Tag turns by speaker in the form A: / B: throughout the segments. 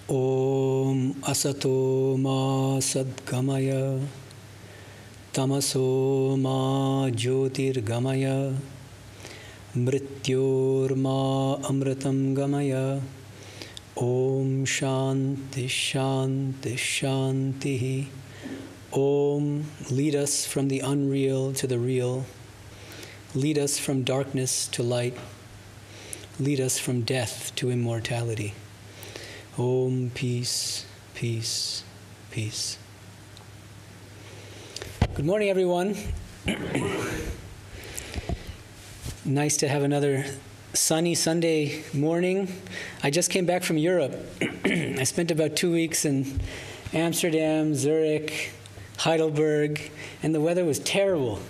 A: Om asato ma sadgamaya tamaso ma jyotirgamaya mrityor ma amritam gamaya. Om shanti shanti shanti. Om, lead us from the unreal to the real. Lead us from darkness to light. Lead us from death to immortality. Om, peace, peace, peace. Good morning, everyone. Nice to have another sunny Sunday morning. I just came back from Europe. I spent about 2 weeks in Amsterdam, Zurich, Heidelberg, and the weather was terrible.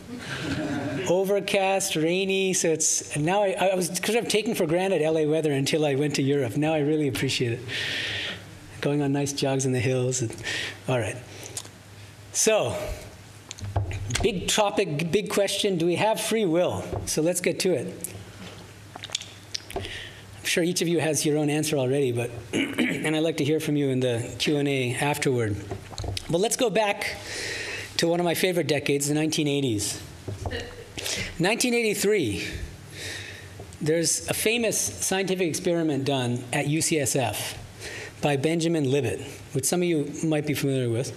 A: Overcast, rainy, so it's, now I was kind of taking for granted LA weather until I went to Europe. Now I really appreciate it. Going on nice jogs in the hills. All right. So, big topic, big question, do we have free will? So let's get to it. I'm sure each of you has your own answer already, but and I'd like to hear from you in the Q&A afterward. But let's go back to one of my favorite decades, the 1980s. 1983, there's a famous scientific experiment done at UCSF by Benjamin Libet, which some of you might be familiar with.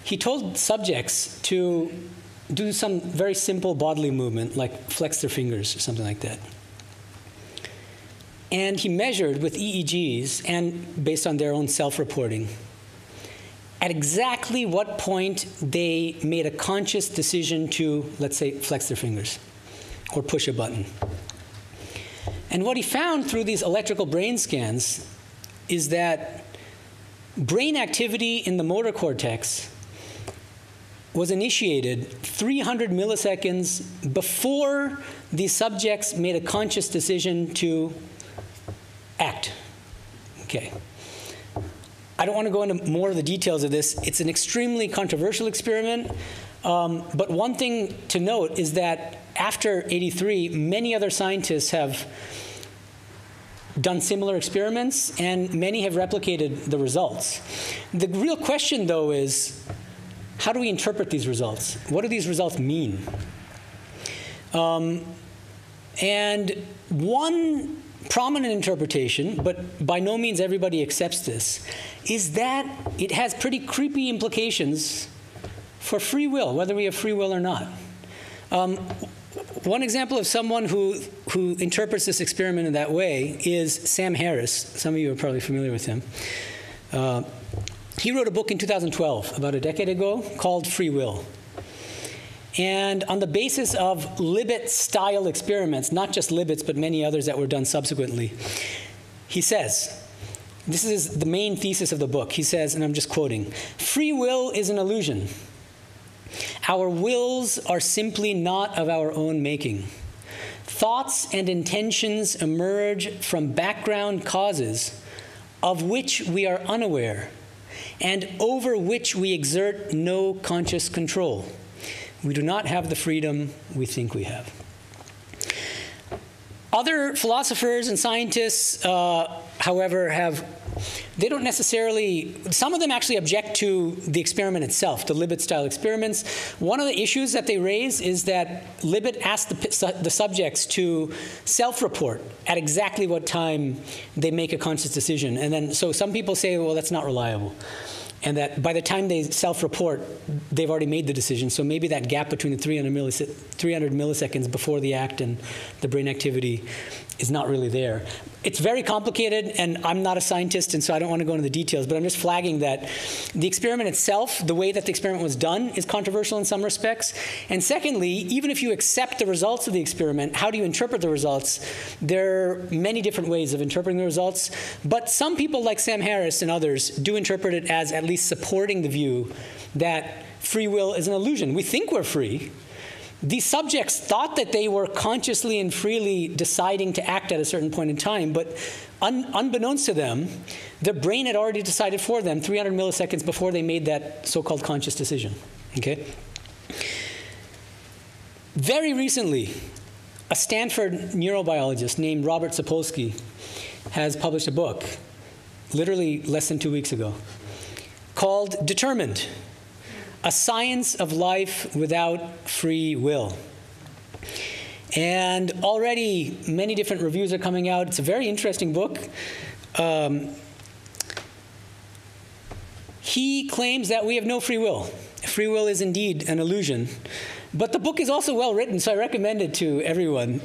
A: He told subjects to do some very simple bodily movement, like flex their fingers or something like that. And he measured with EEGs and based on their own self-reporting at exactly what point they made a conscious decision to, let's say, flex their fingers or push a button. And what he found through these electrical brain scans is that brain activity in the motor cortex was initiated 300 milliseconds before the subjects made a conscious decision to act. Okay. I don't want to go into more of the details of this. It's an extremely controversial experiment. But one thing to note is that after 83, many other scientists have done similar experiments, and many have replicated the results. The real question, though, is how do we interpret these results? What do these results mean? And one prominent interpretation, but by no means everybody accepts this, is that it has pretty creepy implications for free will, whether we have free will or not. One example of someone who interprets this experiment in that way is Sam Harris. Some of you are probably familiar with him. He wrote a book in 2012, about a decade ago, called Free Will. And on the basis of Libet-style experiments, not just Libet's, but many others that were done subsequently, he says, this is the main thesis of the book, he says, and I'm just quoting, "Free will is an illusion. Our wills are simply not of our own making. Thoughts and intentions emerge from background causes of which we are unaware and over which we exert no conscious control. We do not have the freedom we think we have." Other philosophers and scientists, however, they don't necessarily, some of them actually object to the experiment itself, the Libet-style experiments. One of the issues that they raise is that Libet asked the subjects to self-report at exactly what time they make a conscious decision. And then, so some people say, well, that's not reliable. And that by the time they self-report, they've already made the decision. So maybe that gap between the 300 milliseconds before the act and the brain activity is not really there. It's very complicated, and I'm not a scientist, and so I don't want to go into the details, but I'm just flagging that the experiment itself, the way that the experiment was done, is controversial in some respects. And secondly, even if you accept the results of the experiment, how do you interpret the results? There are many different ways of interpreting the results, but some people like Sam Harris and others do interpret it as at least supporting the view that free will is an illusion. We think we're free. These subjects thought that they were consciously and freely deciding to act at a certain point in time, but unbeknownst to them, their brain had already decided for them 300 milliseconds before they made that so-called conscious decision. Okay? Very recently, a Stanford neurobiologist named Robert Sapolsky has published a book, literally less than 2 weeks ago, called Determined: A Science of Life Without Free Will. And already many different reviews are coming out. It's a very interesting book. He claims that we have no free will. Free will is indeed an illusion. But the book is also well written, so I recommend it to everyone.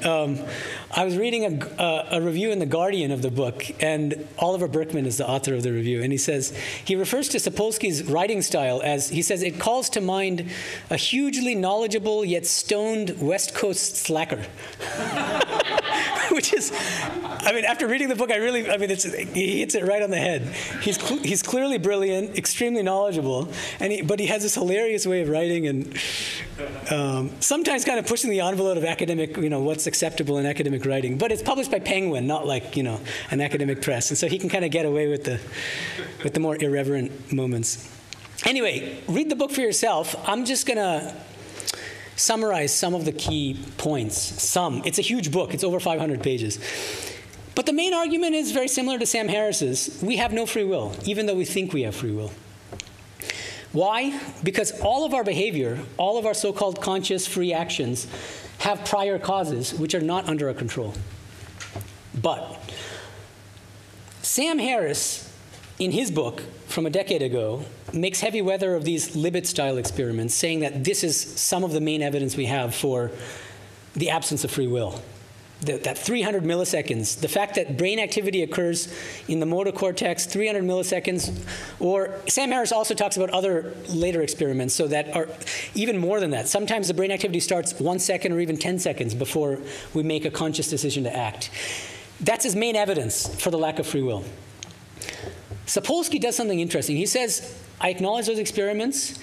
A: I was reading a review in The Guardian of the book, and Oliver Berkman is the author of the review, and he refers to Sapolsky's writing style as, he says, it calls to mind a hugely knowledgeable yet stoned West Coast slacker. Which is, I mean, after reading the book, he hits it right on the head. He's clearly brilliant, extremely knowledgeable, but he has this hilarious way of writing, and sometimes kind of pushing the envelope of academic, what's acceptable in academic writing. But it's published by Penguin, not like, an academic press. And so he can kind of get away with the more irreverent moments. Anyway, read the book for yourself. I'm just going to summarize some of the key points. It's a huge book. It's over 500 pages. But the main argument is very similar to Sam Harris's. We have no free will, even though we think we have free will. Why? Because all of our behavior, all of our so-called conscious free actions have prior causes which are not under our control. But Sam Harris, in his book from a decade ago, makes heavy weather of these Libet-style experiments, saying that this is some of the main evidence we have for the absence of free will. That 300 milliseconds, the fact that brain activity occurs in the motor cortex, 300 milliseconds, or Sam Harris also talks about other later experiments so that are even more than that. Sometimes the brain activity starts 1 second or even 10 seconds before we make a conscious decision to act. That's his main evidence for the lack of free will. Sapolsky does something interesting. He says, I acknowledge those experiments,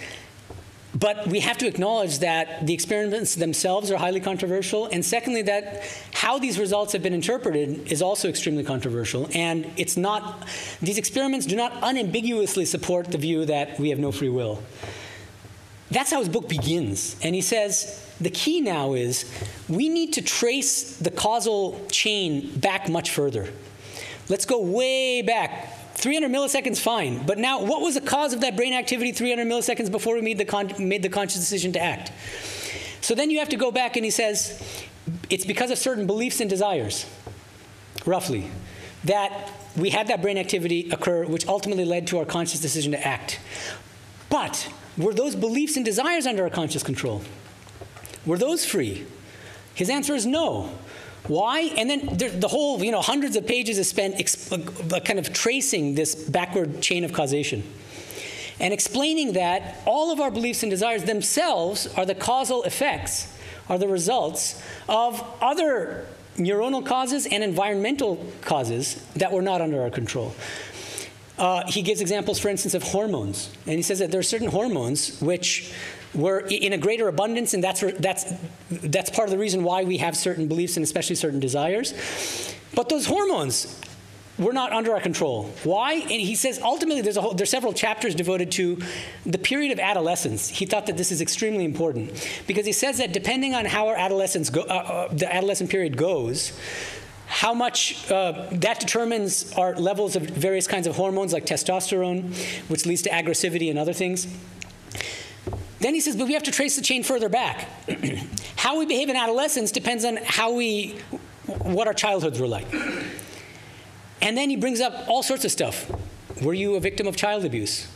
A: but we have to acknowledge that the experiments themselves are highly controversial, and secondly, that how these results have been interpreted is also extremely controversial, and these experiments do not unambiguously support the view that we have no free will. That's how his book begins, and he says, the key now is we need to trace the causal chain back much further. Let's go way back. 300 milliseconds, fine. But now, what was the cause of that brain activity 300 milliseconds before we made the conscious decision to act? So then you have to go back, and he says, it's because of certain beliefs and desires, roughly, that we had that brain activity occur, which ultimately led to our conscious decision to act. But were those beliefs and desires under our conscious control? Were those free? His answer is no. Why? And then the whole, hundreds of pages is spent kind of tracing this backward chain of causation and explaining that all of our beliefs and desires themselves are the causal effects, are the results of other neuronal causes and environmental causes that were not under our control. He gives examples, for instance, of hormones. And he says that there are certain hormones which were in a greater abundance, and that's part of the reason why we have certain beliefs and especially certain desires. But those hormones were not under our control. Why? And he says ultimately there's several chapters devoted to the period of adolescence. He thought that this is extremely important because he says that depending on how our the adolescent period goes, how much that determines our levels of various kinds of hormones like testosterone, which leads to aggressivity and other things. Then he says, but we have to trace the chain further back. How we behave in adolescence depends on what our childhoods were like. And then he brings up all sorts of stuff. Were you a victim of child abuse?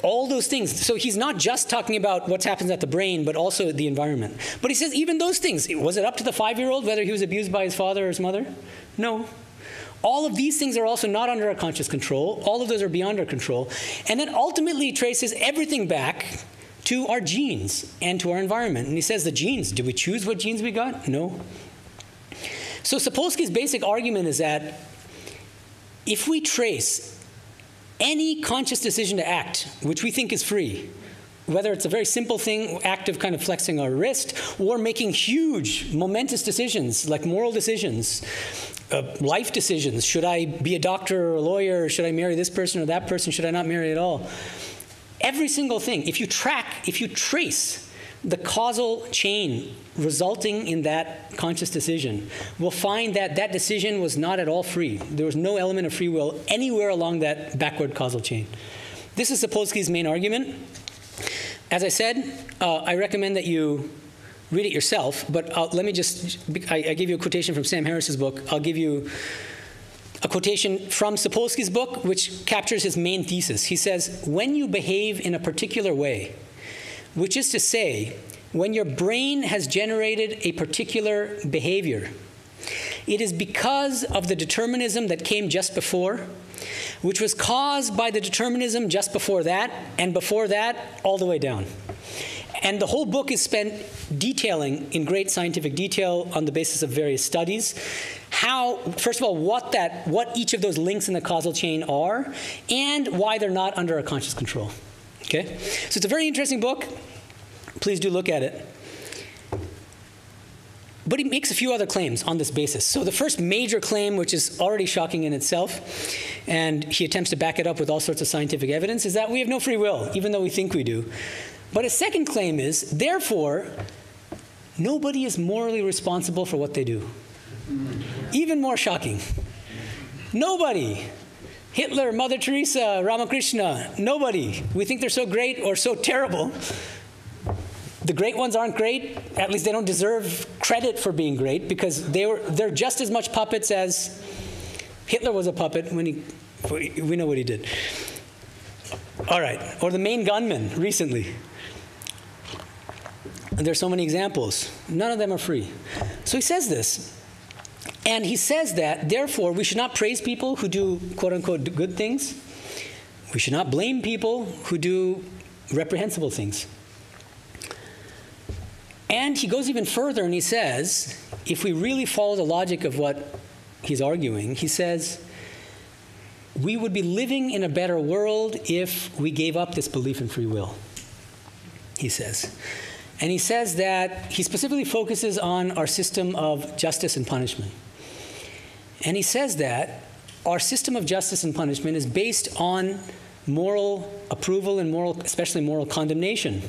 A: All those things. So he's not just talking about what happens at the brain, but also the environment. But he says even those things. Was it up to the 5-year-old whether he was abused by his father or his mother? No. All of these things are also not under our conscious control. All of those are beyond our control. And then ultimately he traces everything back to our genes and to our environment. And he says the genes, did we choose what genes we got? No. So Sapolsky's basic argument is that if we trace any conscious decision to act, which we think is free, whether it's a very simple thing, act of kind of flexing our wrist, or making huge, momentous decisions, like moral decisions, life decisions. Should I be a doctor or a lawyer? Should I marry this person or that person? Should I not marry at all? Every single thing, if you trace the causal chain resulting in that conscious decision, will find that that decision was not at all free. There was no element of free will anywhere along that backward causal chain. This is Sapolsky's main argument. As I said, I recommend that you read it yourself, but let me just, I gave you a quotation from Sam Harris's book. I'll give you a quotation from Sapolsky's book, which captures his main thesis. He says, when you behave in a particular way, which is to say, when your brain has generated a particular behavior, it is because of the determinism that came just before, which was caused by the determinism just before that, and before that, all the way down. And the whole book is spent detailing in great scientific detail on the basis of various studies how, first of all, what each of those links in the causal chain are, and why they're not under our conscious control. Okay? So it's a very interesting book. Please do look at it. But he makes a few other claims on this basis. So the first major claim, which is already shocking in itself, and he attempts to back it up with all sorts of scientific evidence, is that we have no free will, even though we think we do. But his second claim is, therefore, nobody is morally responsible for what they do. Even more shocking. Nobody. Hitler, Mother Teresa, Ramakrishna, nobody. We think they're so great or so terrible. The great ones aren't great. At least they don't deserve credit for being great, because they're just as much puppets as Hitler was a puppet when we know what he did. All right. Or the main gunman recently. And there's so many examples. None of them are free. So he says this. And he says that, therefore, we should not praise people who do, quote unquote, good things. We should not blame people who do reprehensible things. And he goes even further and he says, if we really follow the logic of what he's arguing, he says, we would be living in a better world if we gave up this belief in free will, he says. And he says that he specifically focuses on our system of justice and punishment. And he says that our system of justice and punishment is based on moral approval and especially moral condemnation.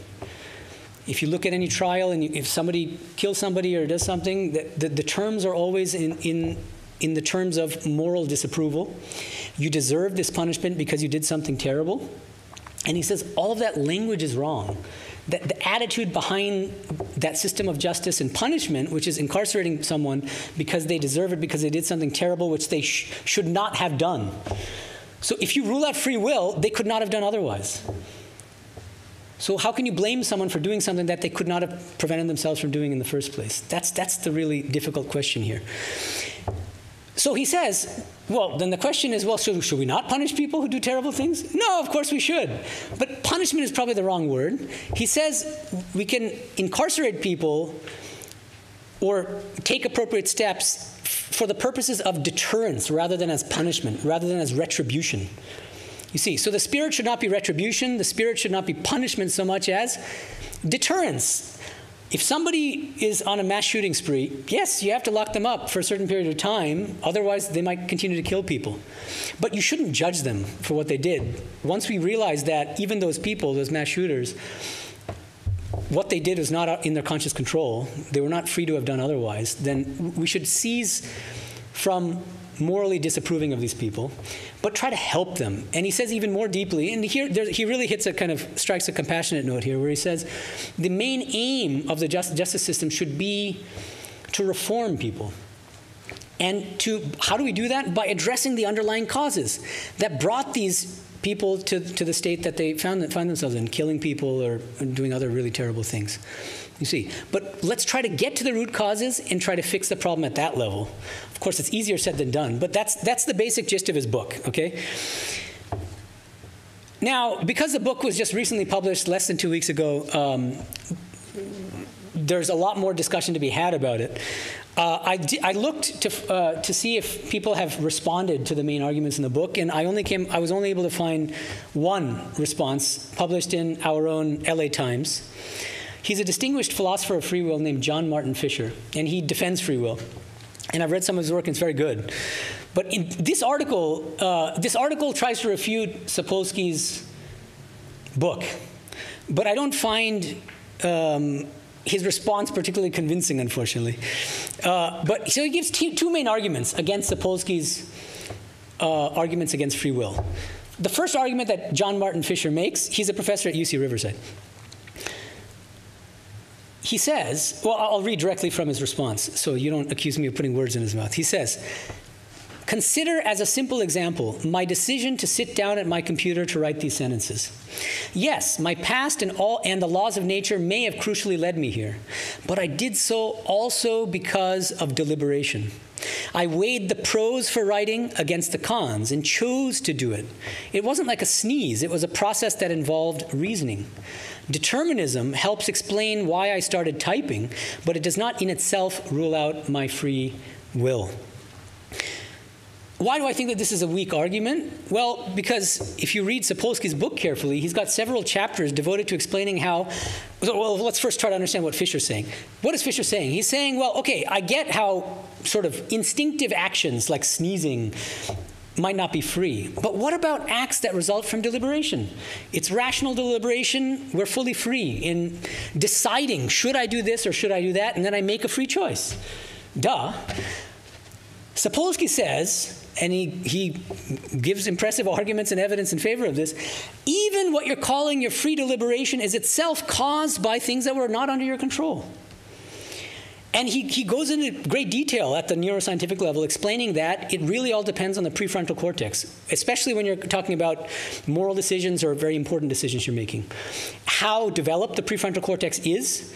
A: If you look at any trial and if somebody kills somebody or does something, the terms are always in the terms of moral disapproval. You deserve this punishment because you did something terrible. And he says all of that language is wrong. The attitude behind that system of justice and punishment, which is incarcerating someone because they deserve it because they did something terrible which they should not have done. So if you rule out free will, they could not have done otherwise. So how can you blame someone for doing something that they could not have prevented themselves from doing in the first place? That's the really difficult question here. So he says, well, then the question is, well, should we not punish people who do terrible things? No, of course we should. But punishment is probably the wrong word. He says we can incarcerate people or take appropriate steps for the purposes of deterrence rather than as punishment, rather than as retribution. You see, so the spirit should not be retribution. The spirit should not be punishment so much as deterrence. If somebody is on a mass shooting spree, yes, you have to lock them up for a certain period of time. Otherwise, they might continue to kill people. But you shouldn't judge them for what they did. Once we realize that even those people, those mass shooters, what they did was not in their conscious control, they were not free to have done otherwise, then we should cease from morally disapproving of these people, but try to help them. And he says even more deeply, and here he really strikes a compassionate note here, where he says the main aim of the justice system should be to reform people. And how do we do that? By addressing the underlying causes that brought these people to the state that they find themselves in, killing people or doing other really terrible things. You see, but let's try to get to the root causes and try to fix the problem at that level. Of course, it's easier said than done, but that's the basic gist of his book, okay? Now, because the book was just recently published less than 2 weeks ago, there's a lot more discussion to be had about it. I looked to see if people have responded to the main arguments in the book, and I was only able to find one response published in our own LA Times. He's a distinguished philosopher of free will named John Martin Fisher, and he defends free will. And I've read some of his work, and it's very good. But in this article tries to refute Sapolsky's book. But I don't find his response particularly convincing, unfortunately. But so he gives two main arguments against Sapolsky's arguments against free will. The first argument that John Martin Fisher makes, he's a professor at UC Riverside. He says, well, I'll read directly from his response so you don't accuse me of putting words in his mouth. He says, consider as a simple example my decision to sit down at my computer to write these sentences. Yes, my past and the laws of nature may have crucially led me here, but I did so also because of deliberation. I weighed the pros for writing against the cons and chose to do it. It wasn't like a sneeze. It was a process that involved reasoning. Determinism helps explain why I started typing, but it does not in itself rule out my free will. Why do I think that this is a weak argument? Well, because if you read Sapolsky's book carefully, he's got several chapters devoted to explaining how, well, let's first try to understand what Fisher's saying. What is Fisher saying? He's saying, well, okay, I get how sort of instinctive actions like sneezing might not be free, but what about acts that result from deliberation? It's rational deliberation. We're fully free in deciding, should I do this or should I do that? And then I make a free choice. Duh. Sapolsky says, and he gives impressive arguments and evidence in favor of this, even what you're calling your free deliberation is itself caused by things that were not under your control. And he goes into great detail at the neuroscientific level explaining that it really all depends on the prefrontal cortex, especially when you're talking about moral decisions or very important decisions you're making. How developed the prefrontal cortex is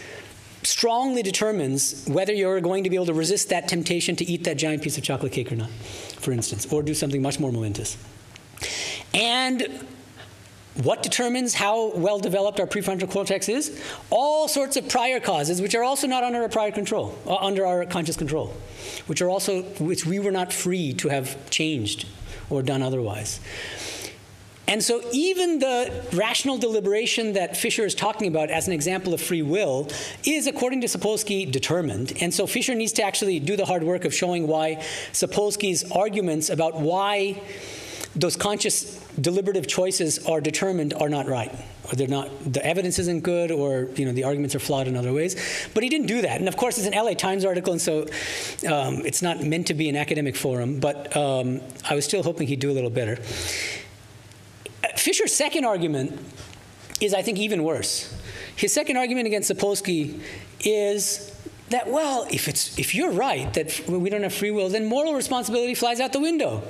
A: strongly determines whether you're going to be able to resist that temptation to eat that giant piece of chocolate cake or not, for instance, or do something much more momentous. And what determines how well developed our prefrontal cortex is? All sorts of prior causes, which are also not under our prior control, under our conscious control, which we were not free to have changed or done otherwise. And so even the rational deliberation that Fisher is talking about as an example of free will is, according to Sapolsky, determined. And so Fisher needs to actually do the hard work of showing why Sapolsky's arguments about why those conscious deliberative choices are determined are not right, or they're not, the evidence isn't good, or the arguments are flawed in other ways. But he didn't do that. And of course, it's an LA Times article, and so it's not meant to be an academic forum, but I was still hoping he'd do a little better. Fisher's second argument is, I think, even worse. His second argument against Sapolsky is that, well, if you're right that we don't have free will, then moral responsibility flies out the window.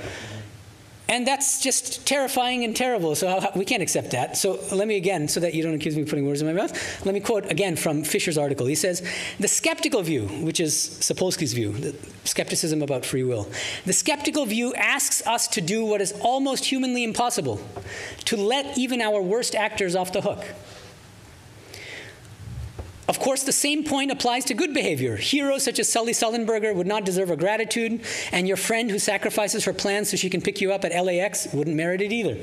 A: And that's just terrifying and terrible, so we can't accept that. So let me again, so that you don't accuse me of putting words in my mouth, let me quote again from Fisher's article. He says, the skeptical view, which is Sapolsky's view, the skepticism about free will, the skeptical view asks us to do what is almost humanly impossible, to let even our worst actors off the hook. Of course, the same point applies to good behavior. Heroes such as Sully Sullenberger would not deserve our gratitude, and your friend who sacrifices her plans so she can pick you up at LAX wouldn't merit it either.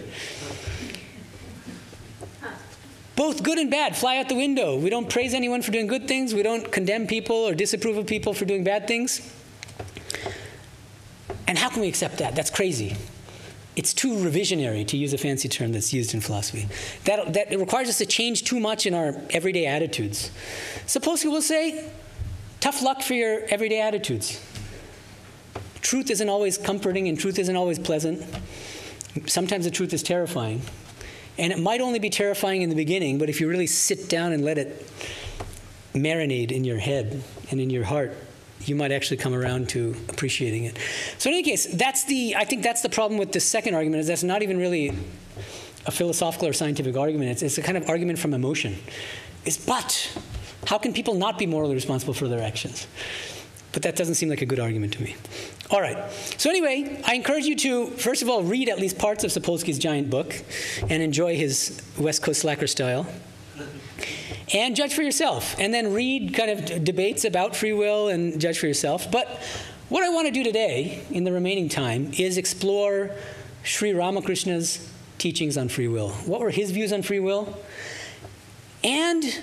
A: Both good and bad fly out the window. We don't praise anyone for doing good things. We don't condemn people or disapprove of people for doing bad things. And how can we accept that? That's crazy. It's too revisionary, to use a fancy term that's used in philosophy. That it requires us to change too much in our everyday attitudes. Sapolsky will say, tough luck for your everyday attitudes. Truth isn't always comforting, and truth isn't always pleasant. Sometimes the truth is terrifying. And it might only be terrifying in the beginning, but if you really sit down and let it marinate in your head and in your heart, you might actually come around to appreciating it. So in any case, I think that's the problem with this second argument, is that's not even really a philosophical or scientific argument. It's a kind of argument from emotion. But how can people not be morally responsible for their actions? But that doesn't seem like a good argument to me. All right. So anyway, I encourage you to, first of all, read at least parts of Sapolsky's giant book and enjoy his West Coast slacker style. And judge for yourself, and then read kind of debates about free will and judge for yourself. But what I want to do today, in the remaining time, is explore Sri Ramakrishna's teachings on free will. What were his views on free will? And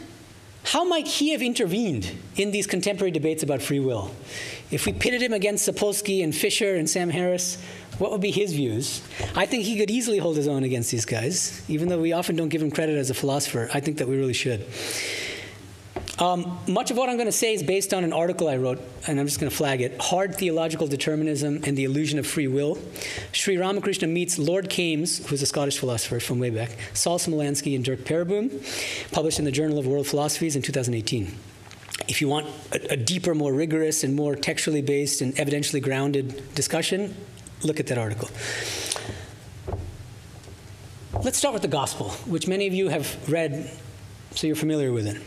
A: how might he have intervened in these contemporary debates about free will? If we pitted him against Sapolsky and Fisher and Sam Harris, what would be his views? I think he could easily hold his own against these guys, even though we often don't give him credit as a philosopher. I think that we really should. Much of what I'm going to say is based on an article I wrote, and I'm just going to flag it, Hard Theological Determinism and the Illusion of Free Will. Sri Ramakrishna meets Lord Kames, who's a Scottish philosopher from way back, Saul Smolanski and Dirk Pereboom, published in the Journal of World Philosophies in 2018. If you want a deeper, more rigorous, and more textually based and evidentially grounded discussion, look at that article. Let's start with the Gospel, which many of you have read, so you're familiar with it.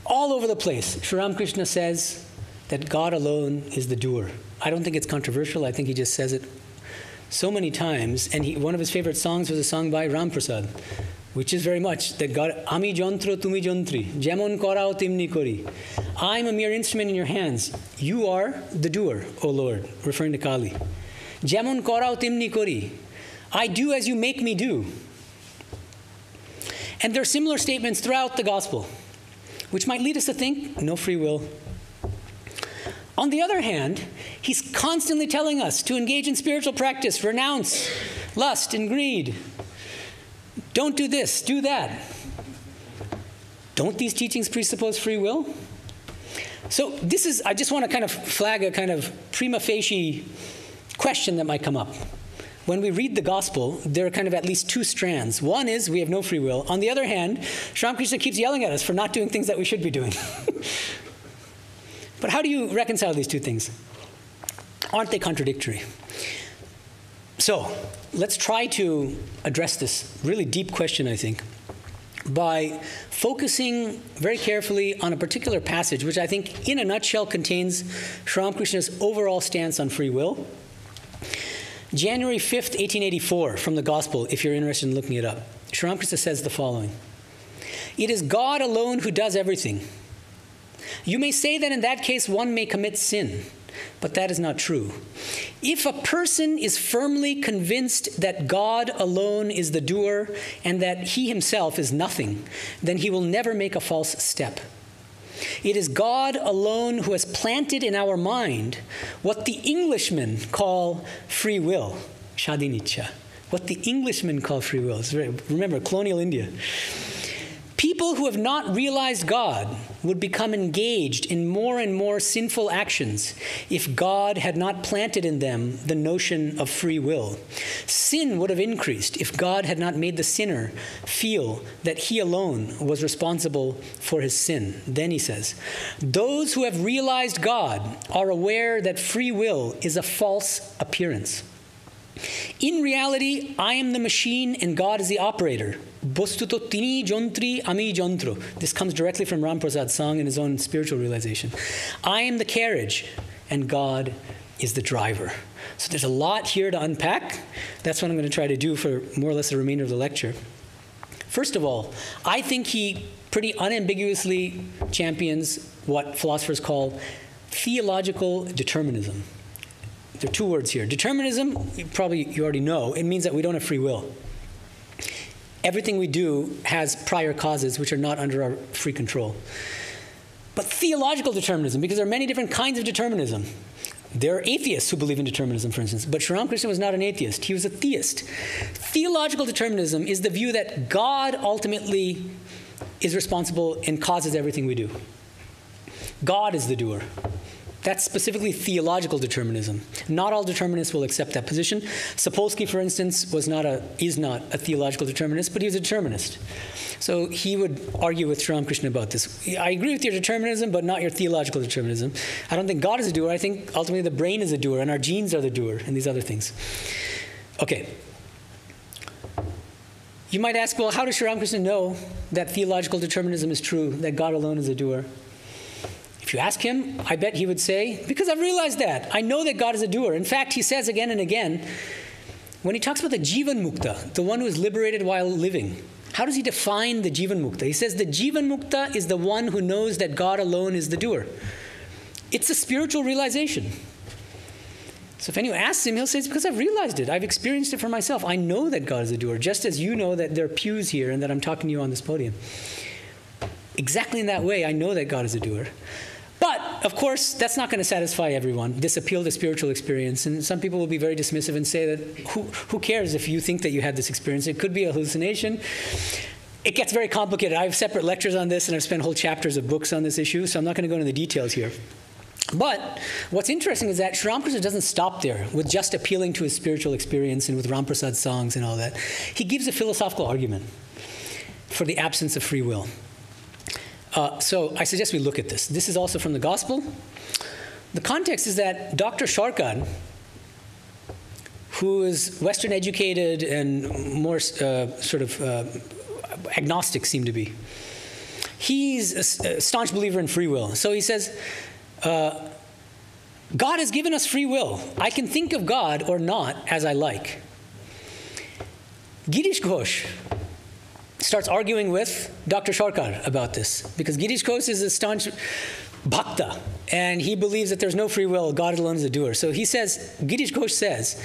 A: All over the place, Sri Ramakrishna says that God alone is the doer. I don't think it's controversial. I think he just says it so many times. And one of his favorite songs was a song by Ram Prasad, which is very much that God, Ami jontro tumi jontri, jemon korao timni kori. I'm a mere instrument in your hands. You are the doer, O Lord, referring to Kali. Jemon korao timni kori. I do as you make me do. And there are similar statements throughout the Gospel, which might lead us to think, no free will. On the other hand, he's constantly telling us to engage in spiritual practice, renounce lust and greed. Don't do this, do that. Don't these teachings presuppose free will? So I just want to kind of flag a kind of prima facie question that might come up. When we read the Gospel, there are kind of at least two strands. One is we have no free will. On the other hand, Sri Ramakrishna keeps yelling at us for not doing things that we should be doing. But how do you reconcile these two things? Aren't they contradictory? So let's try to address this really deep question, I think, by focusing very carefully on a particular passage, which I think in a nutshell contains Sri Ramakrishna's overall stance on free will. January 5th, 1884, from the Gospel, if you're interested in looking it up. Sri Ramakrishna says the following: "It is God alone who does everything. You may say that in that case one may commit sin, but that is not true. If a person is firmly convinced that God alone is the doer and that he himself is nothing, then he will never make a false step. It is God alone who has planted in our mind what the Englishmen call free will, shadinicha. What the Englishmen call free will. Remember, colonial India. People who have not realized God would become engaged in more and more sinful actions if God had not planted in them the notion of free will. Sin would have increased if God had not made the sinner feel that he alone was responsible for his sin." Then he says, "Those who have realized God are aware that free will is a false appearance. In reality, I am the machine and God is the operator. Bostuto tini jontri ami jontro." This comes directly from Ram Prasad's song in his own spiritual realization. I am the carriage and God is the driver. So there's a lot here to unpack. That's what I'm going to try to do for more or less the remainder of the lecture. First of all, I think he pretty unambiguously champions what philosophers call theological determinism. There are two words here. Determinism, you already know, it means that we don't have free will. Everything we do has prior causes which are not under our free control. But theological determinism, because there are many different kinds of determinism. There are atheists who believe in determinism, for instance, but Sri Ramakrishna was not an atheist. He was a theist. Theological determinism is the view that God ultimately is responsible and causes everything we do. God is the doer. That's specifically theological determinism. Not all determinists will accept that position. Sapolsky, for instance, is not a theological determinist, but he was a determinist. So he would argue with Sri Ramakrishna about this. I agree with your determinism, but not your theological determinism. I don't think God is a doer. I think ultimately the brain is a doer, and our genes are the doer, and these other things. Okay. You might ask, well, how does Sri Ramakrishna know that theological determinism is true, that God alone is a doer? If you ask him, I bet he would say, because I've realized that. I know that God is a doer. In fact, he says again and again, when he talks about the Jivan Mukta, the one who is liberated while living, how does he define the Jivan Mukta? He says the Jivan Mukta is the one who knows that God alone is the doer. It's a spiritual realization. So if anyone asks him, he'll say, it's because I've realized it. I've experienced it for myself. I know that God is a doer, just as you know that there are pews here and that I'm talking to you on this podium. Exactly in that way, I know that God is a doer. But, of course, that's not going to satisfy everyone, this appeal to spiritual experience. And some people will be very dismissive and say that, who cares if you think that you had this experience? It could be a hallucination. it gets very complicated. I have separate lectures on this, and I've spent whole chapters of books on this issue, so I'm not going to go into the details here. But what's interesting is that Sri Ramakrishna doesn't stop there with just appealing to his spiritual experience and with Ramprasad's songs and all that. He gives a philosophical argument for the absence of free will. So I suggest we look at this. This is also from the Gospel. The context is that Dr. Sharkar, who is Western educated and more agnostic seemed to be, he's a staunch believer in free will. So he says, God has given us free will. I can think of God or not as I like. Girish Ghosh starts arguing with Dr. Sharkar about this, because Girish Ghosh is a staunch bhakta, and he believes that there's no free will, God alone is the doer. So he says, Girish Ghosh says,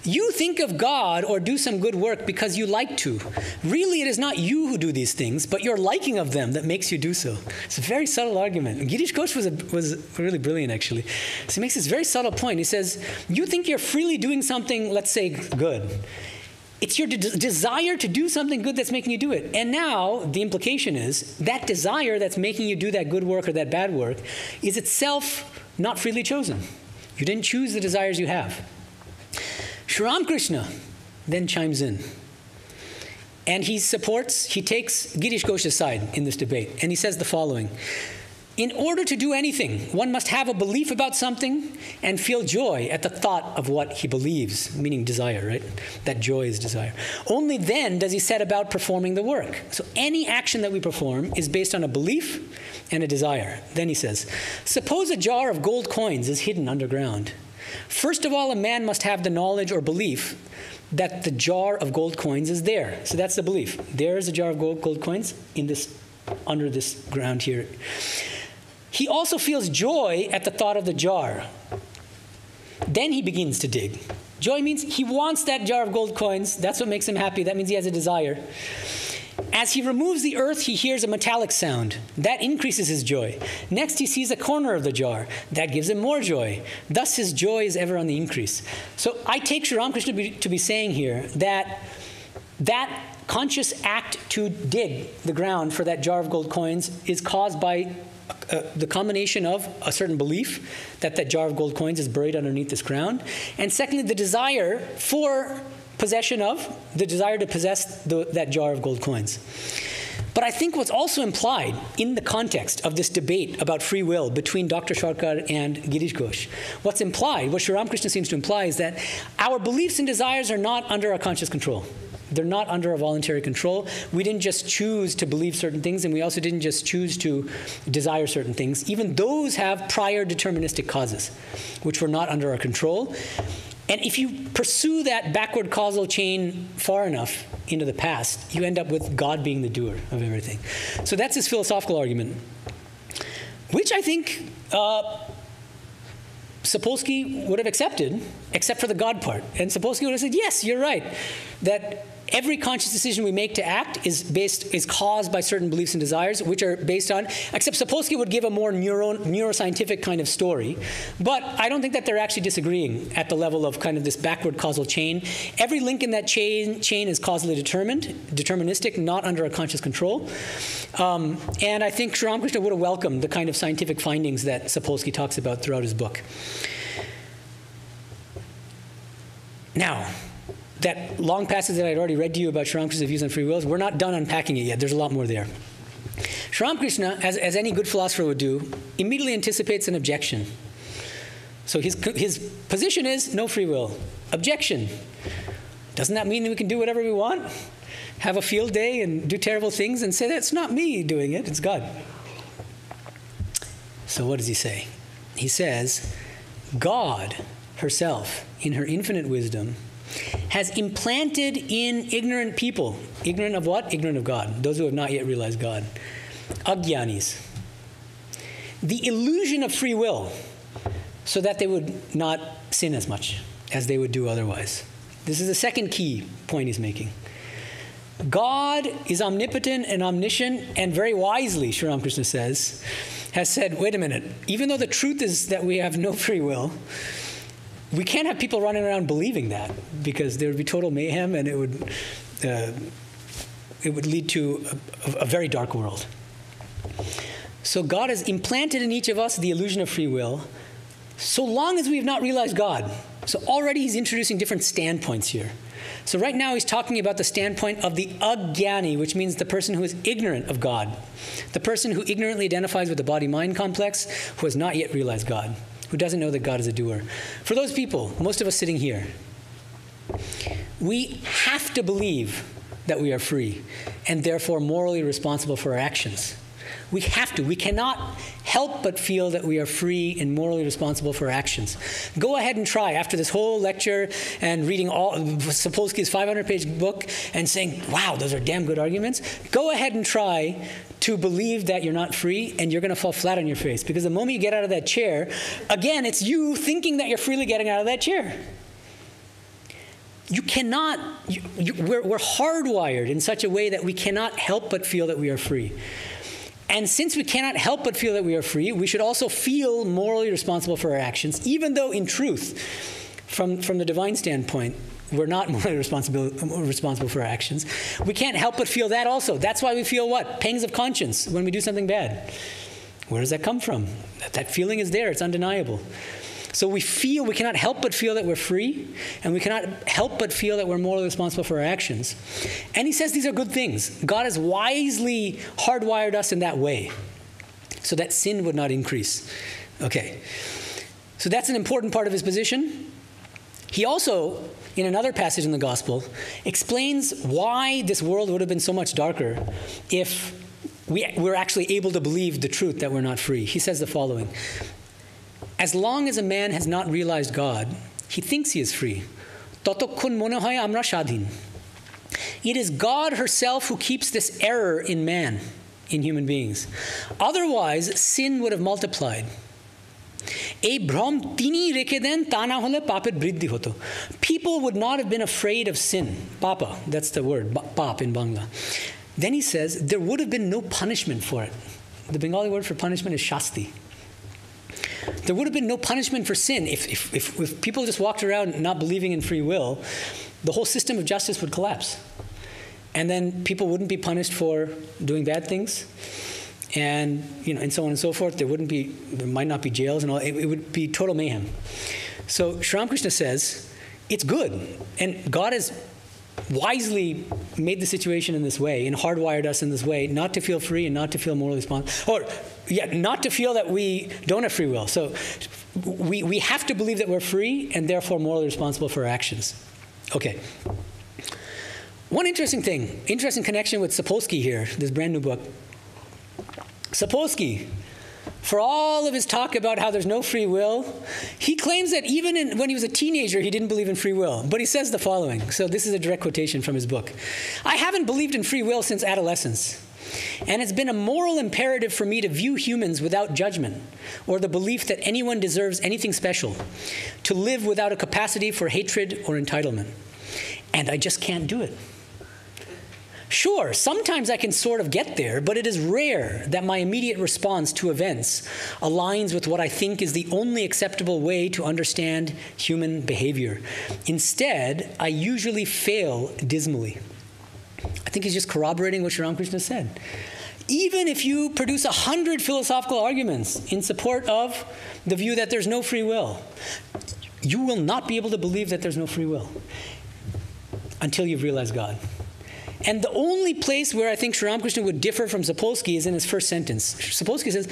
A: you think of God or do some good work because you like to. Really, it is not you who do these things, but your liking of them that makes you do so. It's a very subtle argument. And Girish Ghosh was really brilliant, actually. So he makes this very subtle point. He says, you think you're freely doing something, let's say, good. It's your desire to do something good that's making you do it. And now the implication is that desire that's making you do that good work or that bad work is itself not freely chosen. You didn't choose the desires you have. Sri Ramakrishna then chimes in. And he takes Girish Ghosh's side in this debate. And he says the following. In order to do anything, one must have a belief about something and feel joy at the thought of what he believes, meaning desire, right? That joy is desire. Only then does he set about performing the work. So any action that we perform is based on a belief and a desire. Then he says, suppose a jar of gold coins is hidden underground. First of all, a man must have the knowledge or belief that the jar of gold coins is there. So that's the belief. There is a jar of gold coins under this ground here. He also feels joy at the thought of the jar. Then he begins to dig. Joy means he wants that jar of gold coins. That's what makes him happy. That means he has a desire. As he removes the earth, he hears a metallic sound. That increases his joy. Next, he sees a corner of the jar. That gives him more joy. Thus, his joy is ever on the increase. So I take Sri Ramakrishna to be saying here that conscious act to dig the ground for that jar of gold coins is caused by the combination of a certain belief that that jar of gold coins is buried underneath this ground, and secondly, the desire for possession of, the desire to possess that jar of gold coins. But I think what's also implied in the context of this debate about free will between Dr. Sharkar and Girish Ghosh, what's implied, what Sri Ramakrishna seems to imply, is that our beliefs and desires are not under our conscious control. They're not under a voluntary control. We didn't just choose to believe certain things, and we also didn't just choose to desire certain things. Even those have prior deterministic causes, which were not under our control. And if you pursue that backward causal chain far enough into the past, you end up with God being the doer of everything. So that's his philosophical argument, which I think Sapolsky would have accepted, except for the God part. And Sapolsky would have said, yes, you're right, that every conscious decision we make to act is caused by certain beliefs and desires, which are based on, except Sapolsky would give a more neuroscientific kind of story. But I don't think that they're actually disagreeing at the level of kind of this backward causal chain. Every link in that chain is causally deterministic, not under a conscious control. And I think Sri Ramakrishna would have welcomed the kind of scientific findings that Sapolsky talks about throughout his book. Now, that long passage that I'd already read to you about Sri Ramakrishna's views on free will, we're not done unpacking it yet. There's a lot more there. Sri Ramakrishna, as any good philosopher would do, immediately anticipates an objection. So his position is no free will. Objection. Doesn't that mean that we can do whatever we want? Have a field day and do terrible things and say, that's not me doing it, it's God. So what does he say? He says, God herself, in her infinite wisdom, has implanted in ignorant people, ignorant of what? Ignorant of God, those who have not yet realized God, agyanis, the illusion of free will, so that they would not sin as much as they would do otherwise. This is the second key point he's making. God is omnipotent and omniscient, and very wisely, Sri Ramakrishna says, has said, wait a minute, even though the truth is that we have no free will, we can't have people running around believing that, because there would be total mayhem, and it would it would lead to a very dark world. So God has implanted in each of us the illusion of free will, so long as we have not realized God. So already he's introducing different standpoints here. So right now he's talking about the standpoint of the agyani, which means the person who is ignorant of God. The person who ignorantly identifies with the body-mind complex, who has not yet realized God, who doesn't know that God is a doer. For those people, most of us sitting here, we have to believe that we are free and therefore morally responsible for our actions. We have to. We cannot help but feel that we are free and morally responsible for our actions. Go ahead and try, after this whole lecture and reading all Sapolsky's 500-page book and saying, wow, those are damn good arguments, go ahead and try to believe that you're not free, and you're going to fall flat on your face. Because the moment you get out of that chair, again, it's you thinking that you're freely getting out of that chair. You cannot, we're hardwired in such a way that we cannot help but feel that we are free. And since we cannot help but feel that we are free, we should also feel morally responsible for our actions, even though in truth, from the divine standpoint, we're not morally responsible for our actions. We can't help but feel that also. That's why we feel what? Pangs of conscience when we do something bad. Where does that come from? That feeling is there. It's undeniable. So we cannot help but feel that we're free, and we cannot help but feel that we're morally responsible for our actions. And he says these are good things. God has wisely hardwired us in that way so that sin would not increase. Okay. So that's an important part of his position. He also, in another passage in the Gospel, explains why this world would have been so much darker if we're actually able to believe the truth that we're not free. He says the following: as long as a man has not realized God, he thinks he is free. It is God herself who keeps this error in man, in human beings. Otherwise, sin would have multiplied. People would not have been afraid of sin. Papa, that's the word, pap in Bangla. Then he says, there would have been no punishment for it. The Bengali word for punishment is shasti. There would have been no punishment for sin. If people just walked around not believing in free will, the whole system of justice would collapse. And then people wouldn't be punished for doing bad things, and and so on and so forth. There might not be jails and all. It would be total mayhem. So Sri Ramakrishna says it's good, and God has wisely made the situation in this way and hardwired us in this way not to feel free and not to feel morally responsible, not to feel that we don't have free will. So we have to believe that we're free and therefore morally responsible for our actions. Okay. One interesting connection with Sapolsky here, this brand new book. Sapolsky, for all of his talk about how there's no free will, he claims that even when he was a teenager, he didn't believe in free will. But he says the following. So this is a direct quotation from his book. I haven't believed in free will since adolescence. And it's been a moral imperative for me to view humans without judgment or the belief that anyone deserves anything special, to live without a capacity for hatred or entitlement. And I just can't do it. Sure, sometimes I can sort of get there, but it is rare that my immediate response to events aligns with what I think is the only acceptable way to understand human behavior. Instead, I usually fail dismally. I think he's just corroborating what Sri Ramakrishna said. Even if you produce 100 philosophical arguments in support of the view that there's no free will, you will not be able to believe that there's no free will until you've realized God. And the only place where I think Sri Ramakrishna would differ from Sapolsky is in his first sentence. Sapolsky says,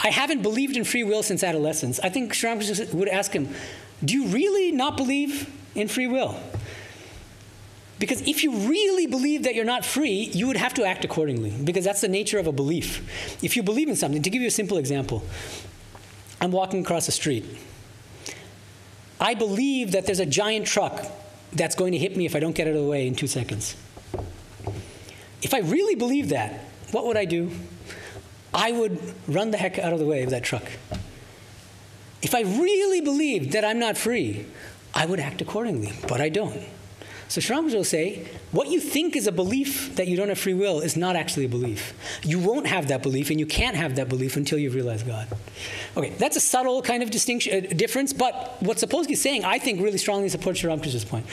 A: I haven't believed in free will since adolescence. I think Sri Ramakrishna would ask him, do you really not believe in free will? Because if you really believe that you're not free, you would have to act accordingly, because that's the nature of a belief. If you believe in something, to give you a simple example, I'm walking across the street. I believe that there's a giant truck that's going to hit me if I don't get out of the way in 2 seconds. If I really believed that, what would I do? I would run the heck out of the way of that truck. If I really believed that I'm not free, I would act accordingly, but I don't. So Sri Ramakrishna will say, what you think is a belief that you don't have free will is not actually a belief. You won't have that belief, and you can't have that belief until you realize God. Okay, that's a subtle kind of difference, but what Sapolsky is saying, I think, really strongly supports Sri Ramakrishna's point,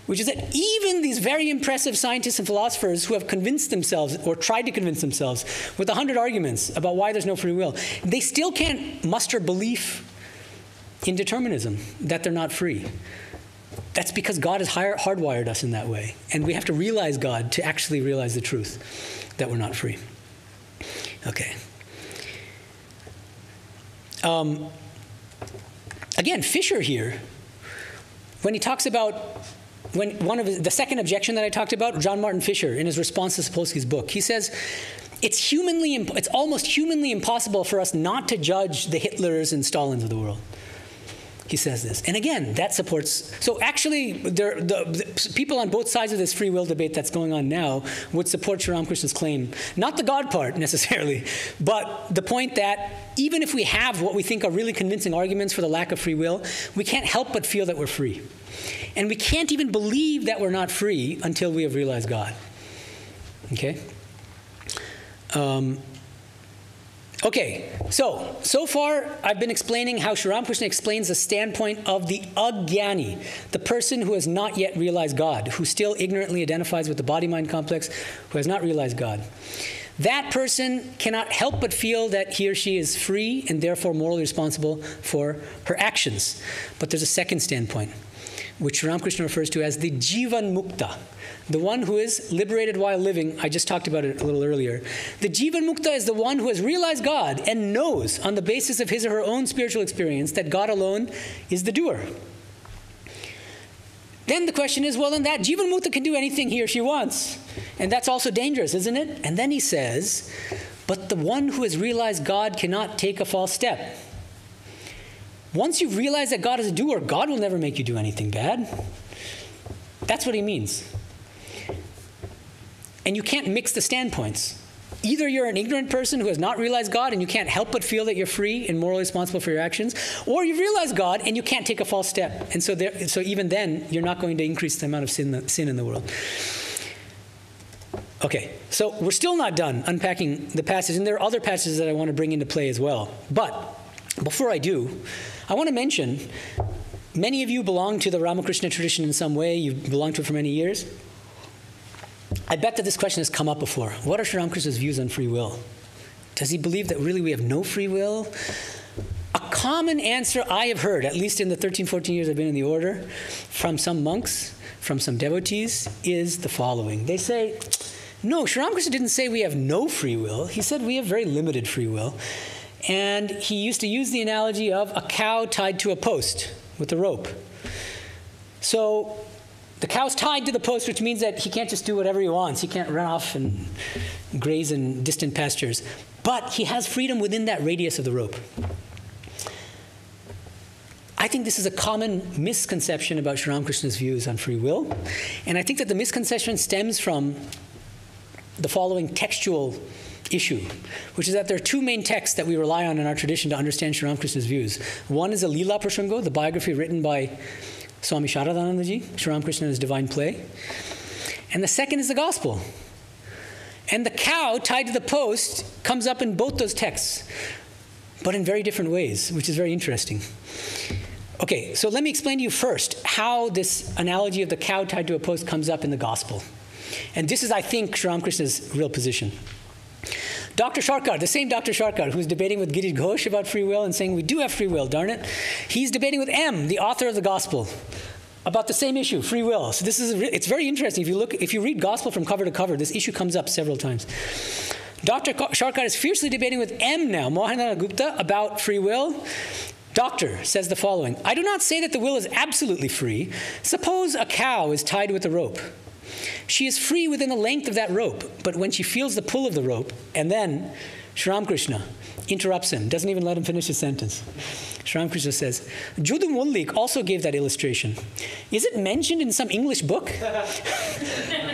A: which is that even these very impressive scientists and philosophers who have convinced themselves, or tried to convince themselves, with 100 arguments about why there's no free will, they still can't muster belief in determinism, that they're not free. That's because God has hardwired us in that way. And we have to realize God to actually realize the truth, that we're not free. Okay. Again, Fisher here, when he talks about, the second objection that I talked about, John Martin Fisher, in his response to Sapolsky's book, he says, it's almost humanly impossible for us not to judge the Hitlers and Stalins of the world. He says this. And again, that supports... So actually, the people on both sides of this free will debate that's going on now would support Sri Ramakrishna's claim. Not the God part, necessarily, but the point that even if we have what we think are really convincing arguments for the lack of free will, we can't help but feel that we're free. And we can't even believe that we're not free until we have realized God. Okay? Okay, so far I've been explaining how Sri Ramakrishna explains the standpoint of the agyani, the person who has not yet realized God, who still ignorantly identifies with the body-mind complex, who has not realized God. That person cannot help but feel that he or she is free and therefore morally responsible for her actions. But there's a second standpoint, which Sri Ramakrishna refers to as the jivan mukta, the one who is liberated while living. I just talked about it a little earlier. The jivan mukta is the one who has realized God and knows on the basis of his or her own spiritual experience that God alone is the doer. Then the question is, well, then that jivan mukta can do anything he or she wants. And that's also dangerous, isn't it? And then he says, but the one who has realized God cannot take a false step. Once you've realized that God is a doer, God will never make you do anything bad. That's what he means. And you can't mix the standpoints. Either you're an ignorant person who has not realized God and you can't help but feel that you're free and morally responsible for your actions, or you've realized God and you can't take a false step. And so even then, you're not going to increase the amount of sin in the world. Okay, so we're still not done unpacking the passage, and there are other passages that I want to bring into play as well. But before I do, I want to mention, many of you belong to the Ramakrishna tradition in some way. You've belonged to it for many years. I bet that this question has come up before. What are Sri Ramakrishna's views on free will? Does he believe that really we have no free will? A common answer I have heard, at least in the 13, 14 years I've been in the order, from some monks, from some devotees, is the following. They say, no, Sri Ramakrishna didn't say we have no free will. He said we have very limited free will. And he used to use the analogy of a cow tied to a post with a rope. So the cow's tied to the post, which means that he can't just do whatever he wants. He can't run off and graze in distant pastures. But he has freedom within that radius of the rope. I think this is a common misconception about Sri Ramakrishna's views on free will. And I think that the misconception stems from the following textual issue, which is that there are two main texts that we rely on in our tradition to understand Sri Ramakrishna's views. One is the Leela Prasanga, the biography written by Swami Sharadanandaji, Sri Ramakrishna and his divine play. And the second is the gospel. And the cow tied to the post comes up in both those texts, but in very different ways, which is very interesting. Okay, so let me explain to you first how this analogy of the cow tied to a post comes up in the gospel. And this is, I think, Sri Ramakrishna's real position. Dr. Sharkar, the same Dr. Sharkar who's debating with Girish Ghosh about free will and saying we do have free will, darn it, he's debating with M, the author of the gospel, about the same issue, free will. So it's very interesting. If you read gospel from cover to cover, this issue comes up several times. Dr. Sharkar is fiercely debating with M now, Medhananda Gupta, about free will. Doctor says the following: I do not say that the will is absolutely free. Suppose a cow is tied with a rope. She is free within the length of that rope, but when she feels the pull of the rope, and then Sri Ramakrishna interrupts him, doesn't even let him finish his sentence. Sri Ramakrishna says, Judu Mullik also gave that illustration. Is it mentioned in some English book?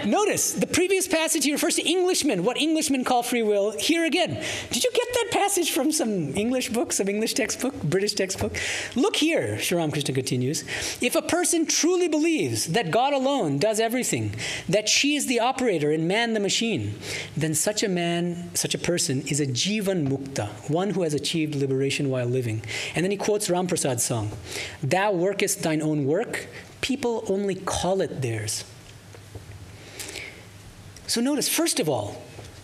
A: Notice, the previous passage, he refers to Englishmen, what Englishmen call free will. Here again, did you get that passage from some English book, some English textbook, British textbook? Look here, Sri Ramakrishna continues. If a person truly believes that God alone does everything, that she is the operator and man the machine, then such a person is a Jivan Mukta, one who has achieved liberation while living. And then he quotes Ram Prasad's song, "Thou workest thine own work, people only call it theirs." So notice, first of all,